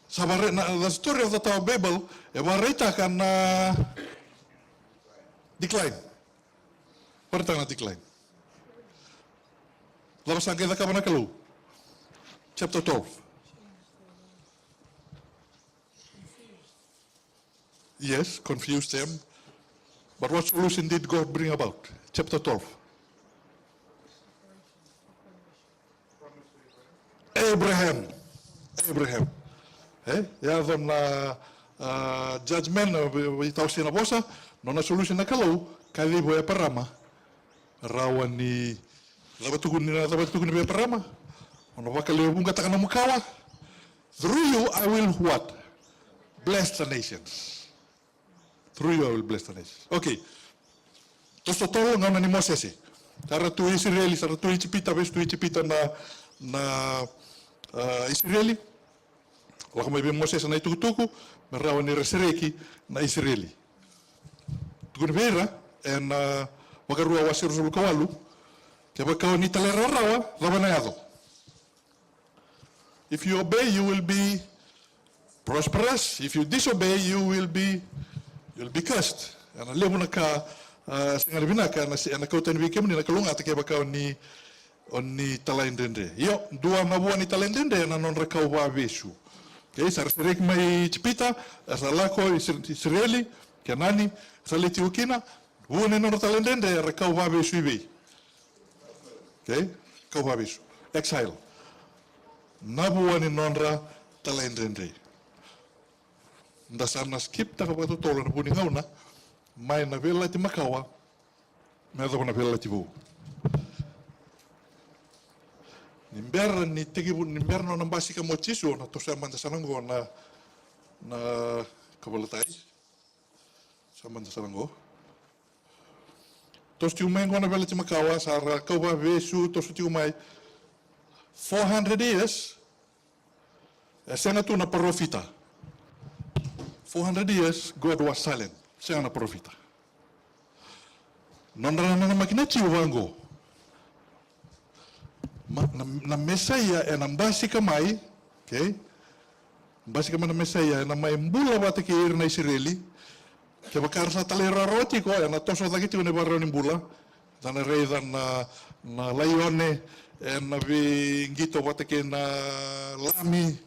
the story of the Tower of Babel, ewareta kan decline. Wareta kan decline. Lawas ang kita kapan nakalu? Chapter 12. Yes, confused them. But what solution did God bring about? Chapter 12. Abraham. Ya dan judgment itaw sinabosa, no na solution na kalau kali boya parama. Rawan ni labatugun ni parama. Ono wakali bunga takana mukawa. Through you I will what? Bless the nations. Through you I will bless the nations. Okay. Tosto tolo ngana ni Moses. Tara tu Israeli, tara tu Icipita, ves tu Icipita na Israeli. Waka may Moses na itukutuku, marawan ni Resereki na Israeli. Tukun vera, en wakarua wasiru sulu kawalu, kaya bakaw ni talera rawa, labanayado. If you obey, you will be prosperous. If you disobey, you will be cursed. Ana lemo na ka singali binaka na kautan wikem ni nakalunga take bakaw ni onni talendende. Yo dua mabuan ni talendende na non rakau wa vesu. Okay, sarserek mai chipita, asalako Israeli, Kanani, saliti ukina, buone non talendende rakau wa vesu ibe. Okay, kau wa vesu. Exile. Nabuani nonra talendende. Ndasar na skip ta kapatu tolo na puni ngauna, mai na vela ti makawa, mai na vela ti bu. Nimber ni tegi bu nimber no nambasi ka mochiso na to sa manda sanango na kabalatai. Sa manda sanango. Tos ti umengo na vela ti makawa sa kauba vesu tos ti umai 400 years. Sena tu na profita. 400 years, God was silent. Siya na profita. Nondra na makinachi uwango. Na Mesaya na mbasi kamay, okay? Mbasi kamay na Mesaya na may mbula bata kay na Israeli. Kaya bakar sa talera roti ko, na toso takiti ko ni baro ni mbula. Dana rey na layone, na ngito bata kay na lami.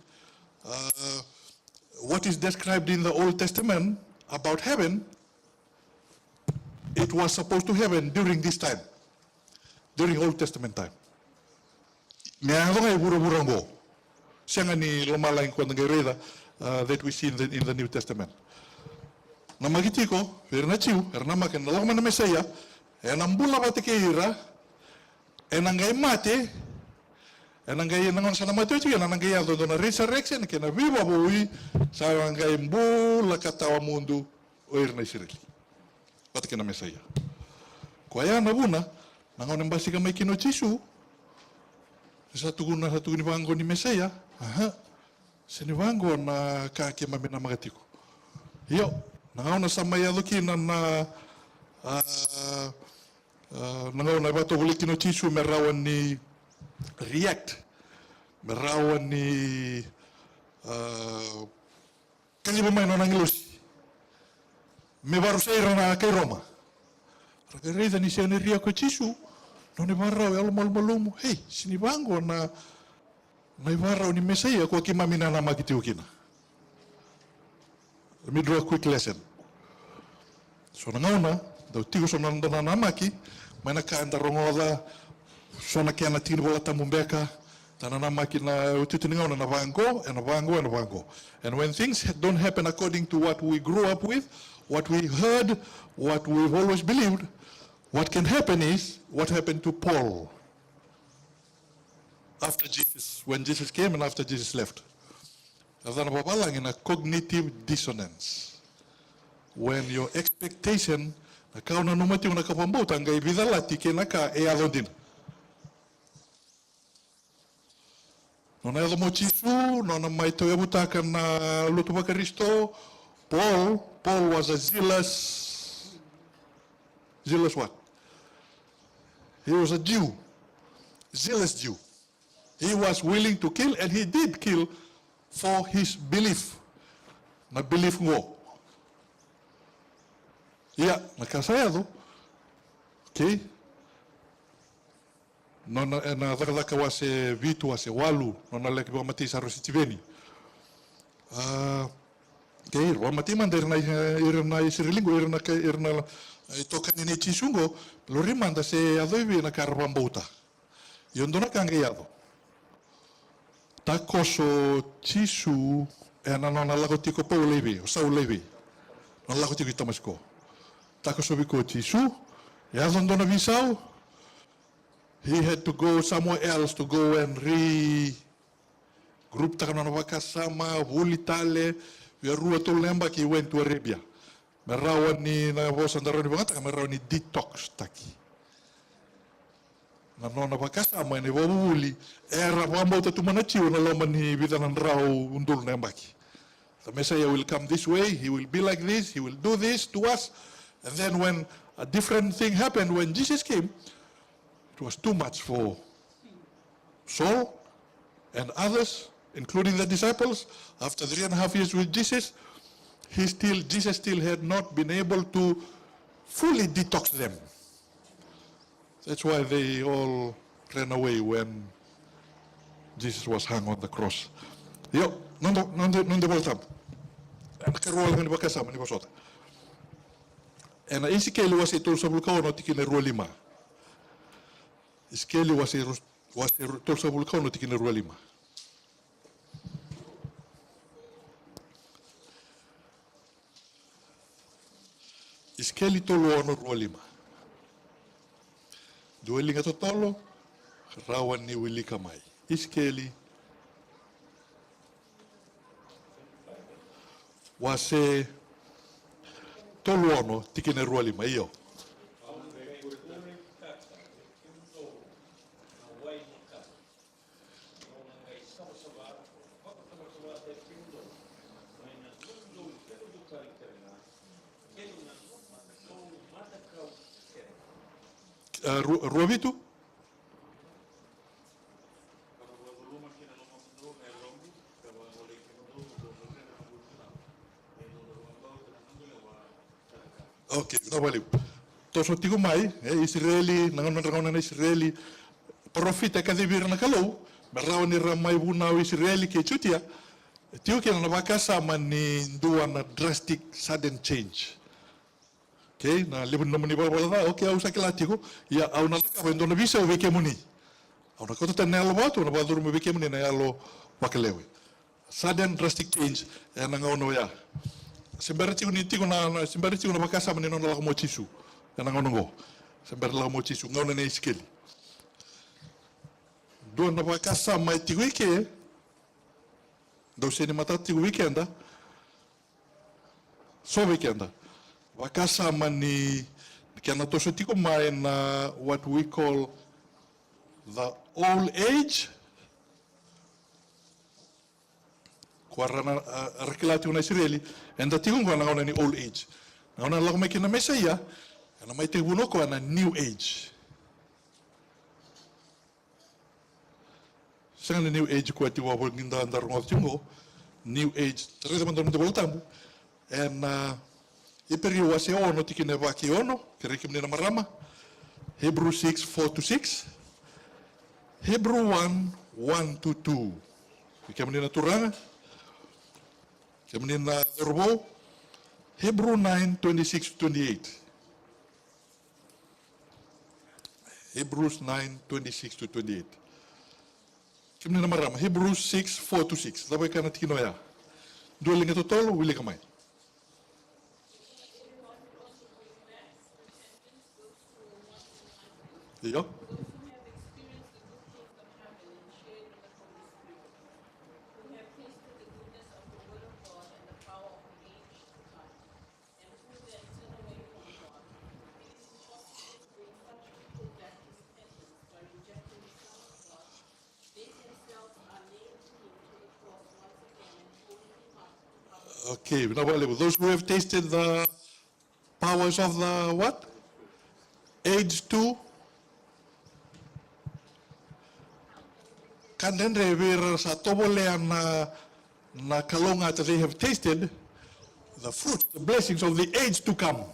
What is described in the Old Testament about heaven, it was supposed to happen during this time, during Old Testament time. Mayroon ngay buro-burango. Siya nga ni lumalaing kwa nag-reda that we see in the New Testament. Namagiti ko, na chiu, namakin, nalaman na Mesaya, nambula pati kaya ngay mate, nanggay nangon sa namatay ito yan, nanggay ato doon na resurrection, kaya na viva buhay, sa nanggay mbula katawa mundo, o na Israeli. Pati ka na Mesaya. Kaya na buna, nangon ang basi ka may kinochisu, sa tugon ni Bango ni Mesaya, sa ni Bango na kakimami na magatiko. Iyo, nangon na sa mayalukin na nangon na bato ulit kinochisu, merawan ni react, merawan ni kanyi bumay no nangilos, me baru sa na kay Roma. Ragareda ni siya ni Ria ko chisu, no ni baraw almal-malumo, hey, sinibango na ibaraw ni Mesaya ko kimamina na magitiukina. Let me draw a quick lesson. So nangauna, daw tigo sa nandana namaki, may nakaanda rongoda, so na kaya natin wala tamumbeka, tananamaki na utitingaw na navango. And when things don't happen according to what we grew up with, what we heard, what we've always believed, what can happen is what happened to Paul after Jesus, when Jesus came and after Jesus left. Ada napapalang in a cognitive dissonance. When your expectation, nakao na numati yung nakapambutan, kay vidalati kinaka e adon din. Nona ela mo Chisu, nona mai to ebutaka na lutu Kristo. Paul was a zealous what? He was a Jew, zealous Jew. He was willing to kill, and he did kill for his belief. Na belief ngo. Ia, nakasayado. Okay? Nona na daka wase vitu wase walu, nona leki wa mati saro sitiveni. Okay, wa mati man irna isirilingo irna toka ni chisungo, lori manda se adoivi na karwambouta. Yondona kangeyado. Takoso chisu na nona lago tiko pau levi, o sau levi. Nona lago tiko itamasko. Takoso biko chisu, yadondona visau. He had to go somewhere else to go and group takana wakasama, vulitale, rua tolemba ki went to Arabia. Merawa ni na vosa ndaroni bangata merawa ni detox taki. Na nona wakasama ni wawuli era wamba utatumana chiu na loma ni vidanan rao undul nembaki. The Messiah will come this way, he will be like this, he will do this to us. And then when a different thing happened, when Jesus came, it was too much for Saul and others, including the disciples. After 3.5 years with Jesus, Jesus still had not been able to fully detox them. That's why they all ran away when Jesus was hung on the cross. Yo, non voltam. En karola ni bakasama ni basota. En isikeli was itul sa vulkao no tikine rualima. Iskeli was itul sa vulkao no tikine rualima. Iskeli tolo ono rualima. Duelinga totolo, rawan ni wilika mai. Iskeli wase tolo ono tikine rualima iyo. Ruavitu? Okay, no vale. Toso tigo mai, Israeli, nangon na Israeli, profita ka divir na kalau, meraw ni ramay bunau Israeli ke chutia, tio ke na bakasama ni dua na drastic sudden change. Okay, na libun naman ni bala okay, au sa kilatigo, ya au na ka wendo na visa o veke muni. Au na kota tanelo bato na badur mo veke muni na yalo wakalewe. Sudden drastic change na ngono ya. Sembarati ni tigo na sembarati na bakasama ni no la mo chisu. Na ngono ngo. Sembar la mo chisu ngono na iskeli. Do na bakasama tigo ike. Do se ni mata tigo weekenda. So weekenda. Wakasama ni kiana toso tiko mai na what we call the old age. Kuarana rekilati una Israeli and the tiko ngona ni old age. Ngona lago mai kina Messiah na mai te buno ko na new age. Sanga new age ko ati wa nginda ndar ngotingo new age. Tere mandar mo voltambu and Iperi wase ono tikine waki ono, kereki mnena marama. Hebrew 6:4-6. Hebrew 1:1-2. Ika mnena turanga. Ika mnena derbo. Hebrew 9:26-28. Hebrews 9:26-28. Ika mnena marama. Hebrews 6:4-6. Dapat kana tikino ya. Dua linga totolo, wili kamay. Yo. Okay, those who have tasted the powers of the what? Age 2. Kandenre vir sa tobole na kalonga that they have tasted the fruit, the blessings of the age to come.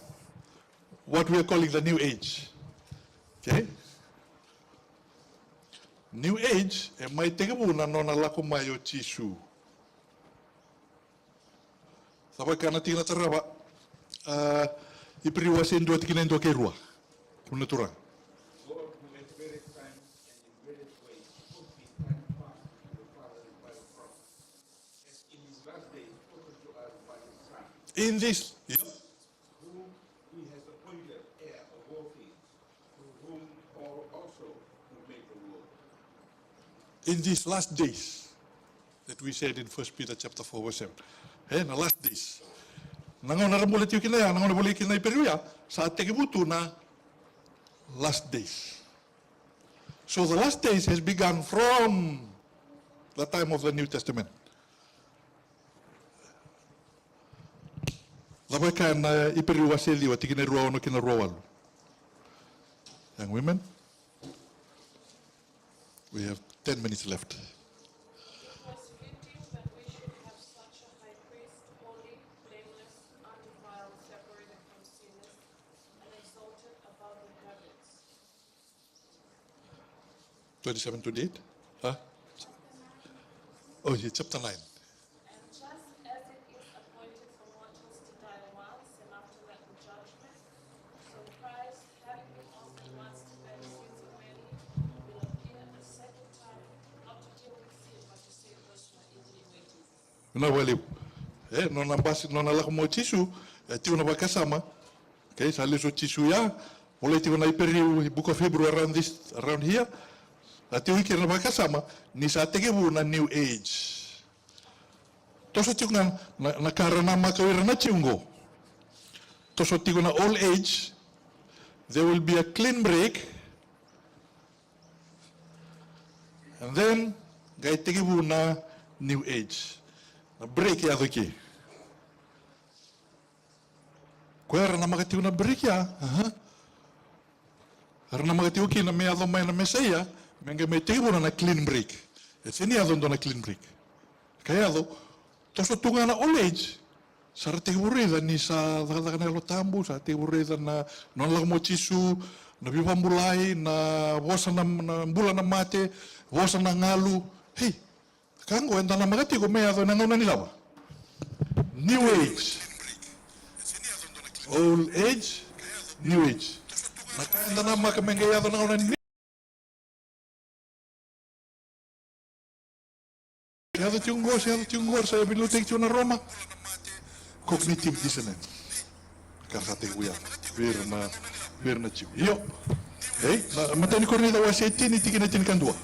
What we are calling the new age. Okay? New age, e mai te kabuna nona lako mai o tisu. Sabai kana tina taraba, I periwa sendo atikina endo ke rua. Kuna turang. God who at various times and in various ways put his time past to the Father and by the prophet, as in his last days spoken to us by his Son, In this, whom he has appointed heir of all things, through whom all also who made the world. in these last days, that we said in 1 Peter chapter 4 verse 7. In the last days. Nangona ramula tiu kinaya, nangona boli kinay periya, sa teke butu na last days. So the last days has begun from the time of the New Testament. Dapat kan iperiwa seli wa tikine ruwa ono kina ruwa walu. Young women, we have 10 minutes left. It was fitting that we should have such a high priest, holy, blameless, undefiled, separated from sinners, and exalted above the heavens. 27, 28? Huh? Oh, yeah, chapter 9. And just as it is appointed for mortals to die once, and after that the judgment, so Christ, having been offered once to bear the sins of many, will appear a second time, not to deal with sin, but to save those who are eagerly waiting. Unawali. Nona basi nona lako mo tisu, tiu na bakasama. Okay, sa leso tisu ya. Mulai tiu na iperi book of Hebrew around here. Tiu ikir na bakasama ni sa tegebu na new age. Toso tiu na karana makawira na tiungo. Toso tiu na old age. There will be a clean break. And then gai tegebu na new age. Na break ya doki. Kuera na magatiu na break ya. Karena magatiu ki na mea domai na meseia, menga me tegebu na clean break. E sini ado na clean break. Kaya ado, toso tunga na old age, sara tegebu reda ni sa daga na lo tambu, sa tegebu reda na non la mo tisu, na biba mulai, na wosa na bula na mate, wosa na ngalu. Hey, kango enda na magatigo mea ado na ngona ni lava. New age. Old age, new age. Nakanda na makamengayado na ngona ni. Siado tiungor, saya bilutek tiuna Roma. Cognitive dissonance. Kasate guya, verna chiu. Yo. Hey, matani kornida wa setini tikina tinkan dua.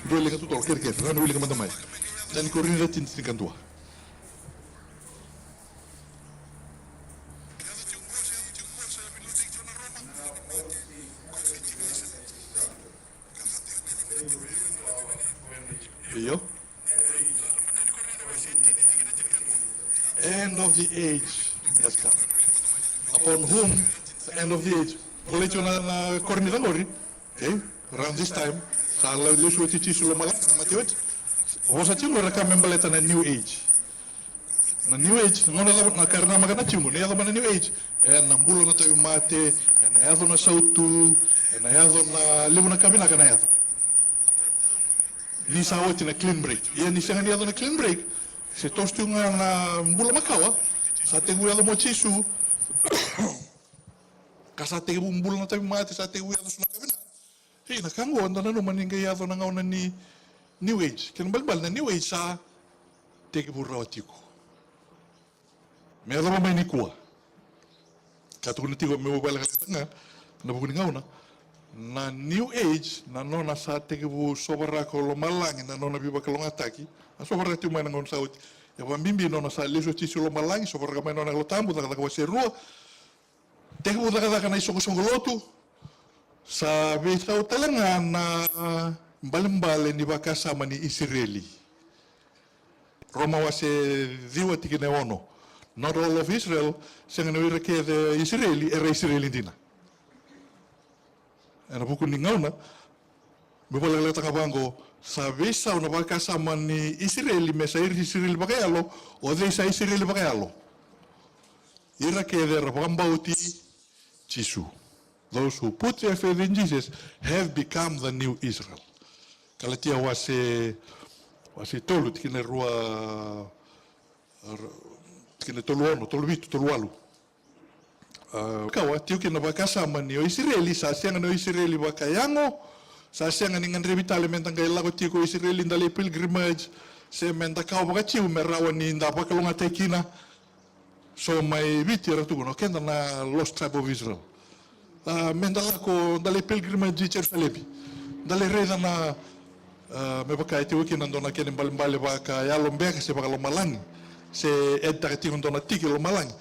Dua lenga tutol ker, rano lenga matamai. Tani kornida tinkan dua. Yo. End of the age has come. Upon whom the end of the age. Boleh na kornida ngori. Okay, around this time, sala lusu tici sulo malak matiwet. Hosa timu reka membaleta na new age. Na new age, ngona na karna magana timu, ni ado na new age. Na mbulo na tayo mate, na yado na sautu, na yado na limu na kabina kana yado. Ni sawat na clean break. Ia ni sanga ni ado na clean break. Se tostu na mbulo makawa, sa tengu yado mo tisu. Kasate bumbul na tayo mate sa tayo yado suna kabina. Hey, nakango anda na no maningay yado na ngauna ni new age. Kinbalbal na new age sa teke burawatiko. Me ado may ni kuwa. Katu na tigo me mobile nga na bukuning ngauna. Na new age na no na sa teke bu sobara ko lo malangi na no na biba kalong ataki. Na sobara tiyo may nangon saot. Ya bambimbi no na sa leso tisu lo malangi sobara kamay no na lo tambo daga waserua. Teke bu daga na isong-isong sa bitaw talaga na mbalimbali ni baka sama ni Israeli. Roma was a diwa tikine ono. Not all of Israel, senga no irake the Israeli, era Israeli dina. And a buku ni ngauna, bebola leta kabango, sa visa una baka sama ni Israeli, me sa Israeli bakayalo, o de sa Israeli bakayalo. Irake the rabambauti Chisu. Those who put their faith in Jesus have become the new Israel. Kalatia was a tolu, tikine rua, tikine tolu ono, tolu vitu, tolu alu. Kawa, tiuki na bakasama ni o Israeli, sa sianga no Israeli bakayango, sa sianga ni ngan revitale mentang kay lago tiko Israeli ndale pilgrimage, se menta kao bakachiu merawa ni nda bakalunga tekina. So my viti ratugo no kenda na lost tribe of Israel. Mendala ko dale pilgrimage Jerusalem. Dale reda na me baka iti wiki nandona kene mbali baka ya lombeka se baka lomalang. Se edta kati nandona tiki lomalang.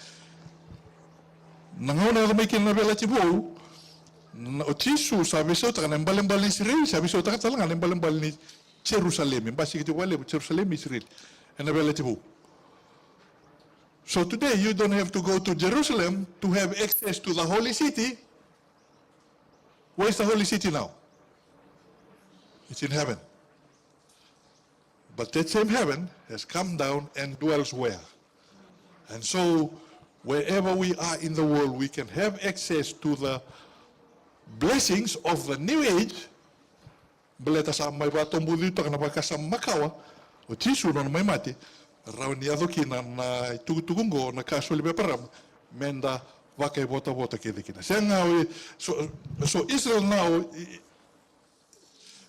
Nangauna ko may kinabela tibo. O tisu sabi sa utaka na mbali Israel. Sabi sa utaka talaga na mbali ni Jerusalem. Basi kiti wale Jerusalem Israel. Nabela tibo. So today you don't have to go to Jerusalem to have access to the holy city. Where is the holy city now? It's in heaven. But that same heaven has come down and dwells where? And so wherever we are in the world, we can have access to the blessings of the new age. Beleta sa may batong budito ka na sa makawa, o tisu no may mati, raw niya dokina na tugungo na kasuli beparam, menda wakay bota kidikina. So Israel now,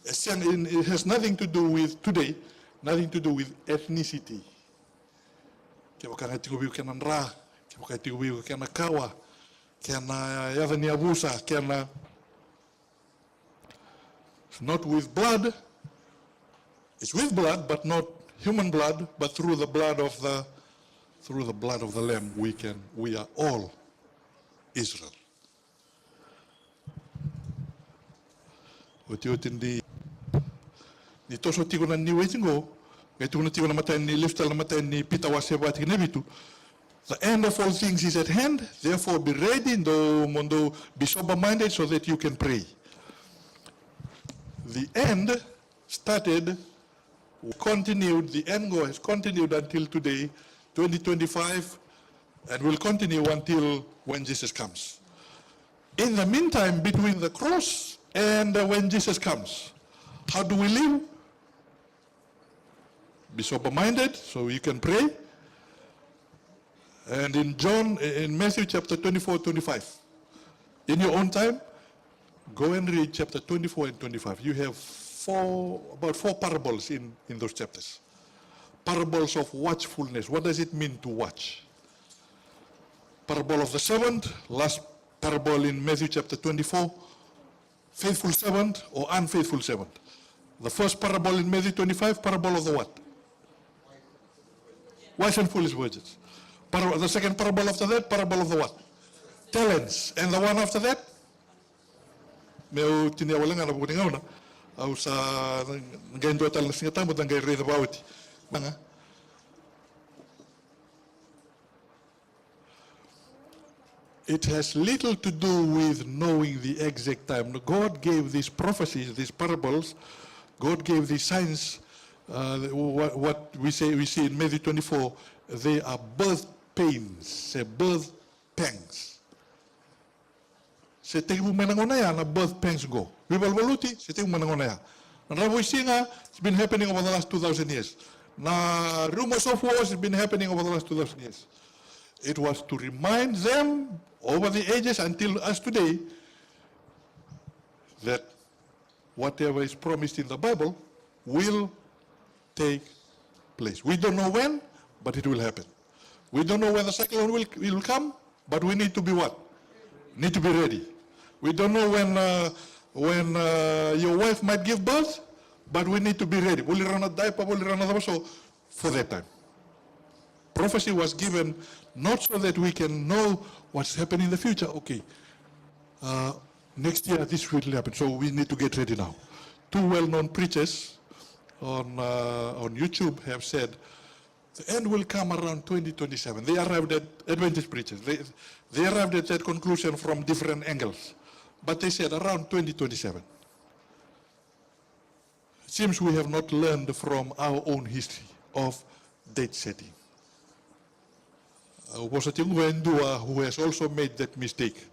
it has nothing to do with today, nothing to do with ethnicity. Kaya wakang itigo kaya ng ra, kaya wakang itigo kaya ng kawa, kaya na yada ni abusa, kaya na not with blood, it's with blood, but not human blood, but through the blood of the Lamb, we are all Israel. Otiotindi ni toso tigo na ni wetingo, etu na tigo na mata ni lifta na mata ni pita waseba tinebitu. The end of all things is at hand, therefore be ready, mondo be sober-minded so that you can pray. The end started, continued, the end goal has continued until today, 2025, and will continue until when Jesus comes. In the meantime, between the cross and when Jesus comes, how do we live? Be sober-minded so you can pray. And in Matthew chapter 24, 25, in your own time, go and read chapter 24 and 25. You have about four parables in those chapters. Parables of watchfulness. What does it mean to watch? Parable of the servant, last parable in Matthew chapter 24, faithful servant or unfaithful servant. The first parable in Matthew 25, parable of the what? Wise and foolish virgins. The second parable after that, parable of the what? Talents. And the one after that? Meu tiniawala na bukuting na au sa ngayon do tal singa tamo dang read about it. It has little to do with knowing the exact time. God gave these prophecies, these parables. God gave these signs. What we see in Matthew 24, they are birth pains, birth pangs. Se tingin mo manangonaya na birth pangs go. Bibalbaluti, se tingin mo manangonaya. Raboisinga, it's been happening over the last 2,000 years. Na rumors of wars has been happening over the last 2,000 years. It was to remind them over the ages until us today that whatever is promised in the Bible will take place. We don't know when, but it will happen. We don't know when the cyclone will come, but we need to be what? Need to be ready. We don't know when your wife might give birth, but we need to be ready. Will run a diaper, will run a so for that time. Prophecy was given not so that we can know what's happening in the future. Okay, next year this will happen, so we need to get ready now. Two well-known preachers on YouTube have said The end will come around 2027. They arrived at Adventist preachers. They arrived at that conclusion from different angles. But they said around 2027. It seems we have not learned from our own history of date setting. Was a Ndua who has also made that mistake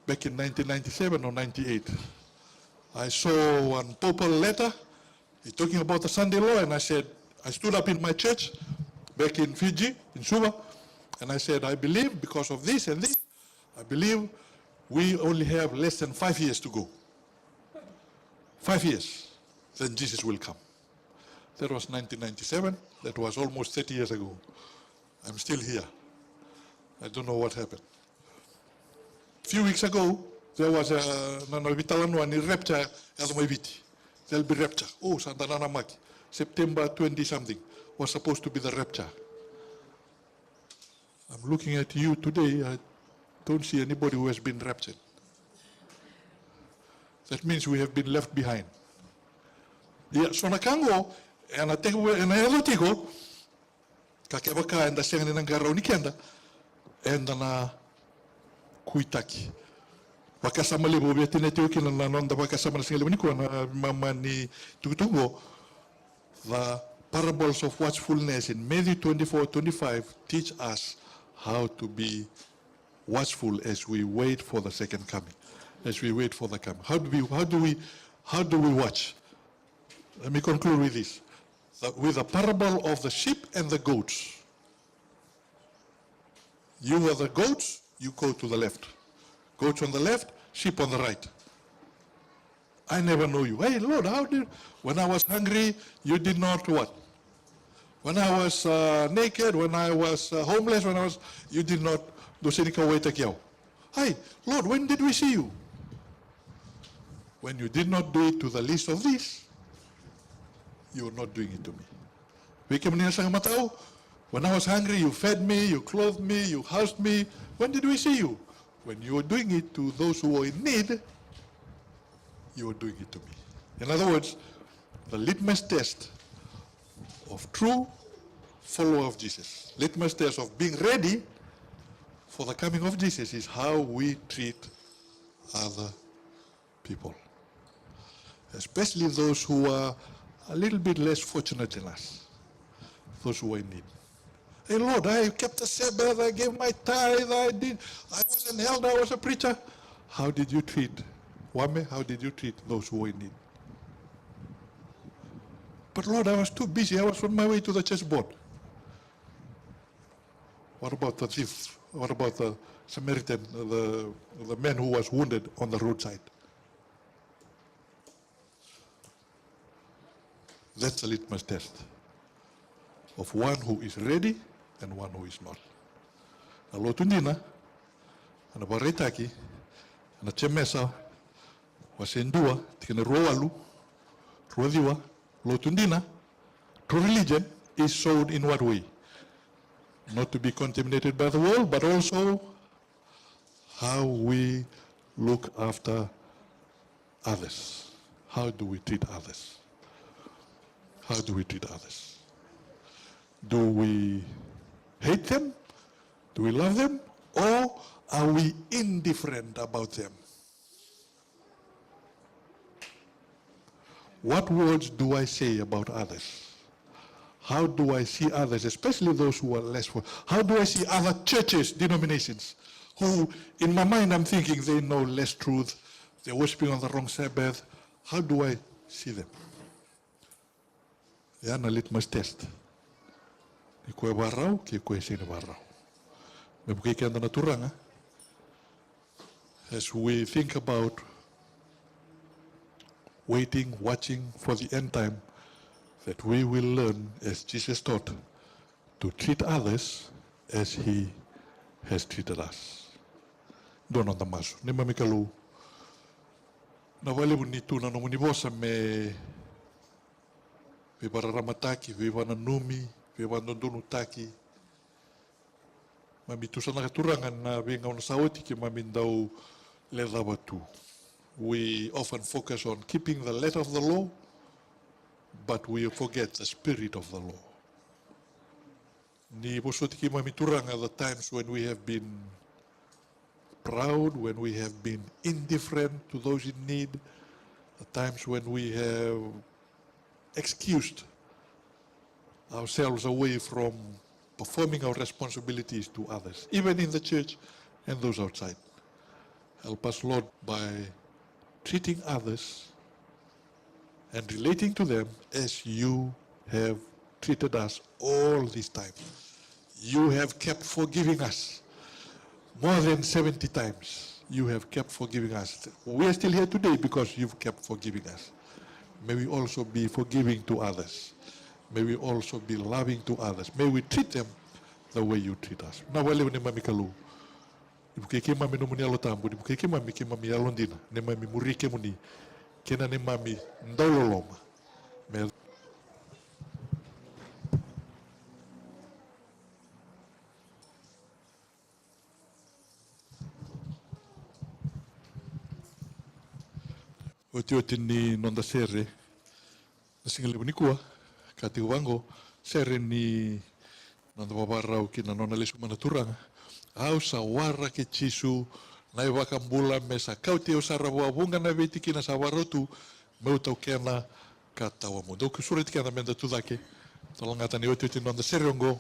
back in 1997 or 98. I saw one papal letter talking about the Sunday law, and I said, I stood up in my church back in Fiji, in Suva, and I said, I believe because of this and this, I believe we only have less than 5 years to go. 5 years, then Jesus will come. That was 1997. That was almost 30 years ago. I'm still here. I don't know what happened. A few weeks ago, there was a rapture. There'll be rapture. Oh, Santa Nana Maki. September 20 something was supposed to be the rapture. I'm looking at you today. I don't see anybody who has been raptured. That means we have been left behind. Yeah, so nakango, and I take away, and I have to go. Kakebaka and the second in Garoni Kenda, and na Kuitaki. Wakasama libo biatinetiokin and Nanonda Wakasama Singaliniko and Mamani Tutugo. The parables of watchfulness in Matthew 24-25 teach us how to be watchful as we wait for the second coming. As we wait for the coming. How do we watch? Let me conclude with this. With the parable of the sheep and the goats. You are the goats, you go to the left. Goats on the left, sheep on the right. I never know you. Hey, Lord, when I was hungry, you did not what? When I was naked, when I was homeless, you did not do senika wait. Hey, Lord, when did we see you? When you did not do it to the least of these, you are not doing it to me. When I was hungry, you fed me, you clothed me, you housed me. When did we see you? When you were doing it to those who are in need, you are doing it to me. In other words, the litmus test of true follower of Jesus, litmus test of being ready for the coming of Jesus is how we treat other people, especially those who are a little bit less fortunate than us, those who are in need. Hey Lord, I kept the Sabbath, I gave my tithe, I was an elder, I was a preacher. How did you treat Wame? How did you treat those who were in need? But Lord, I was too busy, I was on my way to the church board. What about the thief? What about the Samaritan, the man who was wounded on the roadside? That's a litmus test of one who is ready and one who is not. Alo tundina, ana baretaki, ana chemesa, wasendua, tikene roalu, ruadiwa, lo tundina, true religion is sown in what way? Not to be contaminated by the world, but also how we look after others. How do we treat others? How do we treat others? Do we hate them? Do we love them? Or are we indifferent about them? What words do I say about others? How do I see others, especially those who are less fortunate? How do I see other churches, denominations, who in my mind I'm thinking they know less truth, they're worshiping on the wrong Sabbath. How do I see them? Yan a litmus test. Ki koe warau, ki koe sine warau. Me bukai ki anda na turanga. As we think about waiting, watching for the end time, that we will learn, as Jesus taught, to treat others as he has treated us. Doon ang tamaso. Ni mamikalu. Na wale bunitu na nomunibosa me Viparamataki, Vivananumi, Vivanondunutaki. Mamitusa nakaturangan na vingaw na sawati ki mamindao ledabatu. We often focus on keeping the letter of the law, but we forget the spirit of the law. Ni posoti ki mami turanga the times when we have been proud, when we have been indifferent to those in need, the times when we have excused ourselves away from performing our responsibilities to others, even in the church and those outside. Help us, Lord, by treating others and relating to them as you have treated us all this time. You have kept forgiving us more than 70 times. You have kept forgiving us. We are still here today because you've kept forgiving us. May we also be forgiving to others. May we also be loving to others. May we treat them the way you treat us. Na wale ni mami kalu. Ibu ke mami no muni alo tambu, ibu ke mami alondina, ne mami murike muni, kena ne mami ndololoma. Me oti ni nonda sere, na singa libu ni kua, kati uwango, sere ni nonda wawarau ki na nona lesu mana turanga. Au sa wara ke chisu, na i wakambula me sa kauti o sa rawabunga na veti ki na sa warotu, me utau kena ka tawa mo. Doku sura ti kena menda tudake, talangata ni oti nonda sere ongo.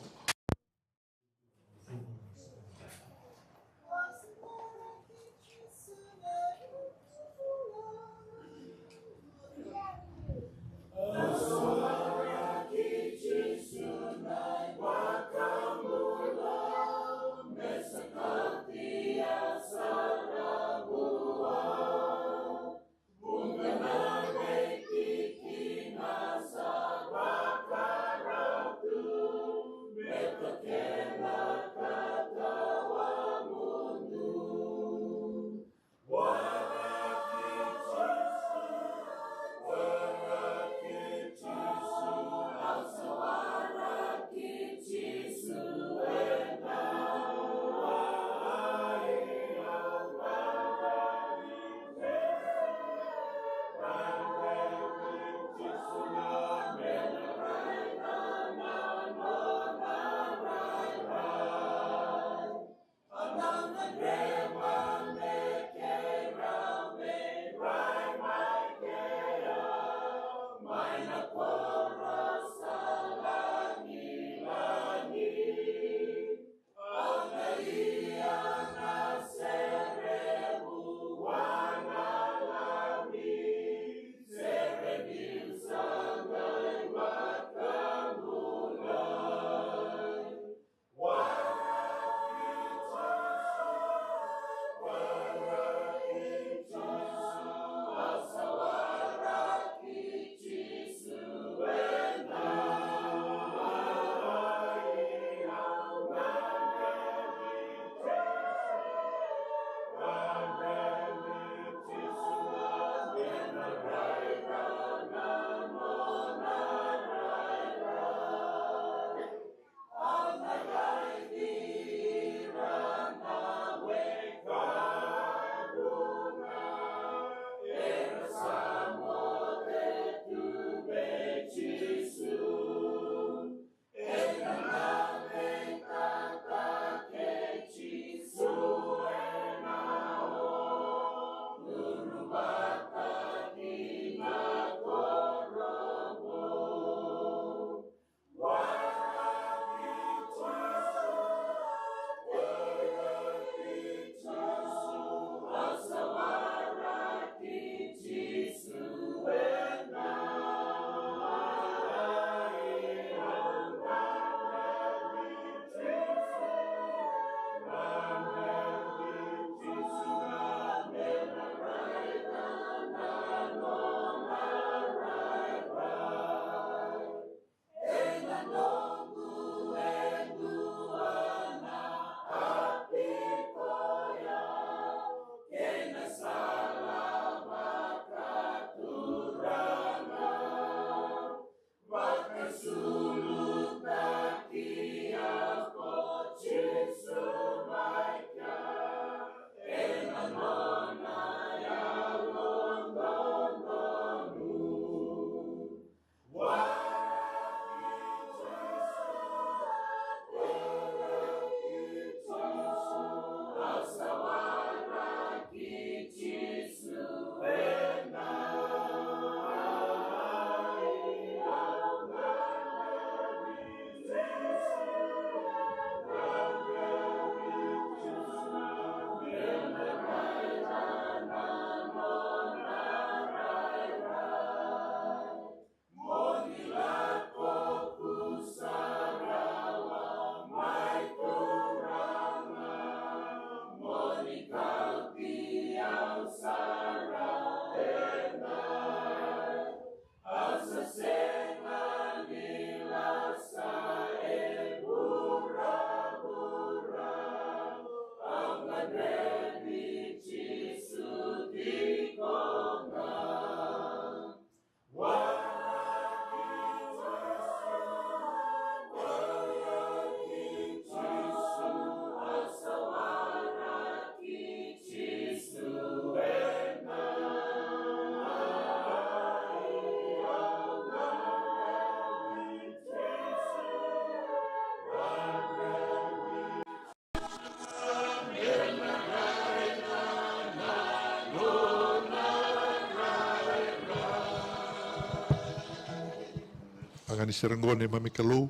ngani serangone mami kalou.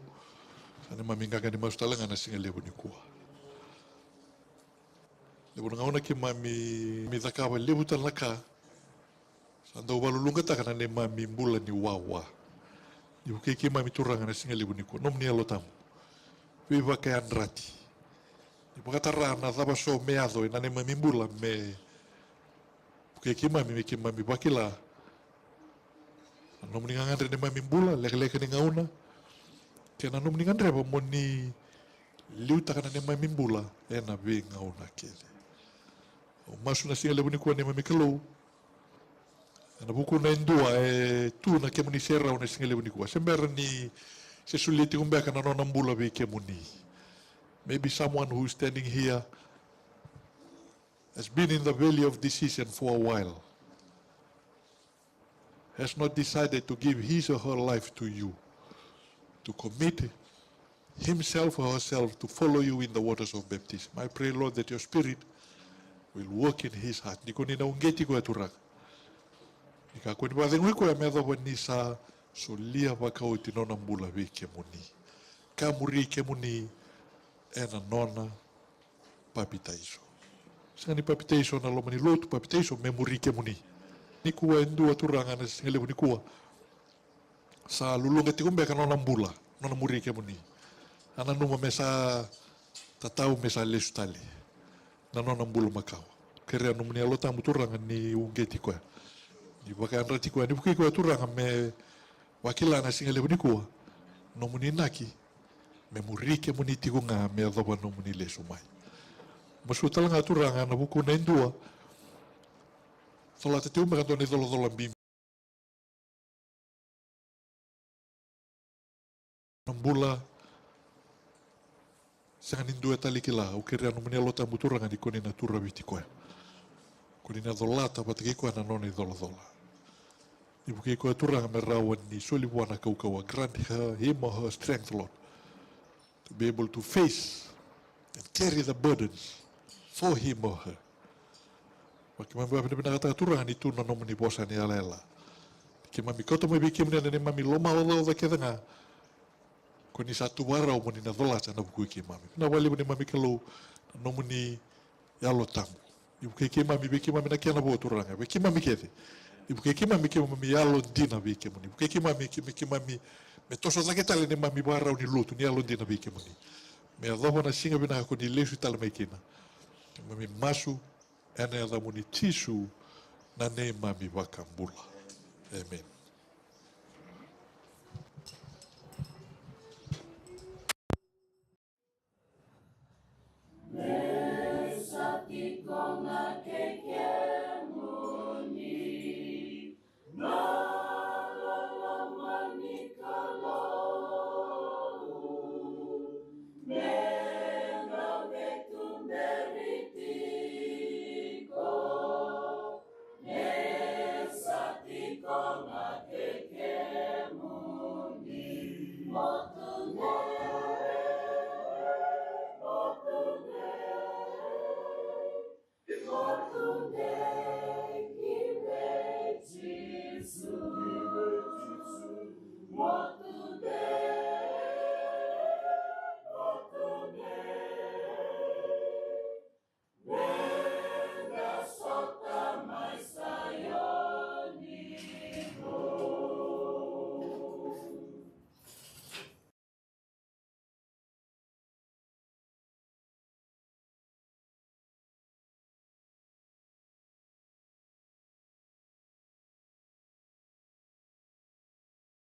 Ane mami ngagani maustala ngana singa lebu ni kua. Lebu ngauna ki mami midakawa lebu talaka. Sanda ubalulunga takana ne mami mbula ni wawa. Ni ukeki mami turanga na singa lebu ni kua. Nom ni alotamu. Viva kaya andrati. Ni pakatara na thaba so meado ina ne mami mbula me ukeki mami bakila. Nom ni ngangandre ne mami mbula leke ni ngauna. Kena nom ni ngandre ba moni liu takana ne mami mbula ena vi ngauna kele. O masu na singa lebu ni kua ne mami kalou. Na buku na indua tu na ke muni serra ona singa lebu ni kua. Sembera ni se suliti kumbeka na nona mbula vi ke muni. Maybe someone who is standing here has been in the valley of decision for a while. Has not decided to give his or her life to you. To commit himself or herself to follow you in the waters of baptism. I pray, Lord, that your spirit will work in his heart. Niko nina ungeti ko aturaka. Nika kweni badengwe ko ya medha wanisa so lia waka o tinona mbula vi ke muni. Ka muri ke muni ena nona papitaiso. Sani papitaiso na lomani lotu papitaiso me muri ke muni. Nikua endua turanga na singele nikua. Sa lulunga tikumbeka nona mbula, nona muri ke muni. Ana numa mesa tatau mesa lesutali. Na nona mbula makau. Kerea numuni alota muturanga ni ungeti kwa. Ni baka andrati kwa ni buki kwa turanga me wakila na singele nikua. Nomuni naki me muri ke muni tikunga me adoba nomuni lesumai. Masutala nga turanga na buku na indua. Sola te te umeka toni dolo bim. Nambula sangan indua tali kila o kere anu mani alota muturanga di koni na turra biti koe. Koni na dolata pataki koe na noni dola. Ibu kei koe turanga me rawan ni soli wana kaukawa. Grant him or her strength, Lord, to be able to face and carry the burdens for him or her. Waki mami wapi na kata turanga ni tu na nomani bosa ni alela. Ki mami koto mai biki mani na mami loma o da keda nga. Koni satu wara o mani na dola na buku ki mami. Na wali mani mami kalau no mani yalo tamu. Ibu ke mami biki mami na kia na bo turanga. Biki mami kete. Ibu ke mami ke mami yalo dina biki mani. Ibu ke mami me toso da ketale ne mami wara o ni lutu ni yalo dina biki mani. Me adobo na singa bina ko ni lesu tala mai kina. Mami masu ene ada muni tisu na ne mami wakambula. Amen.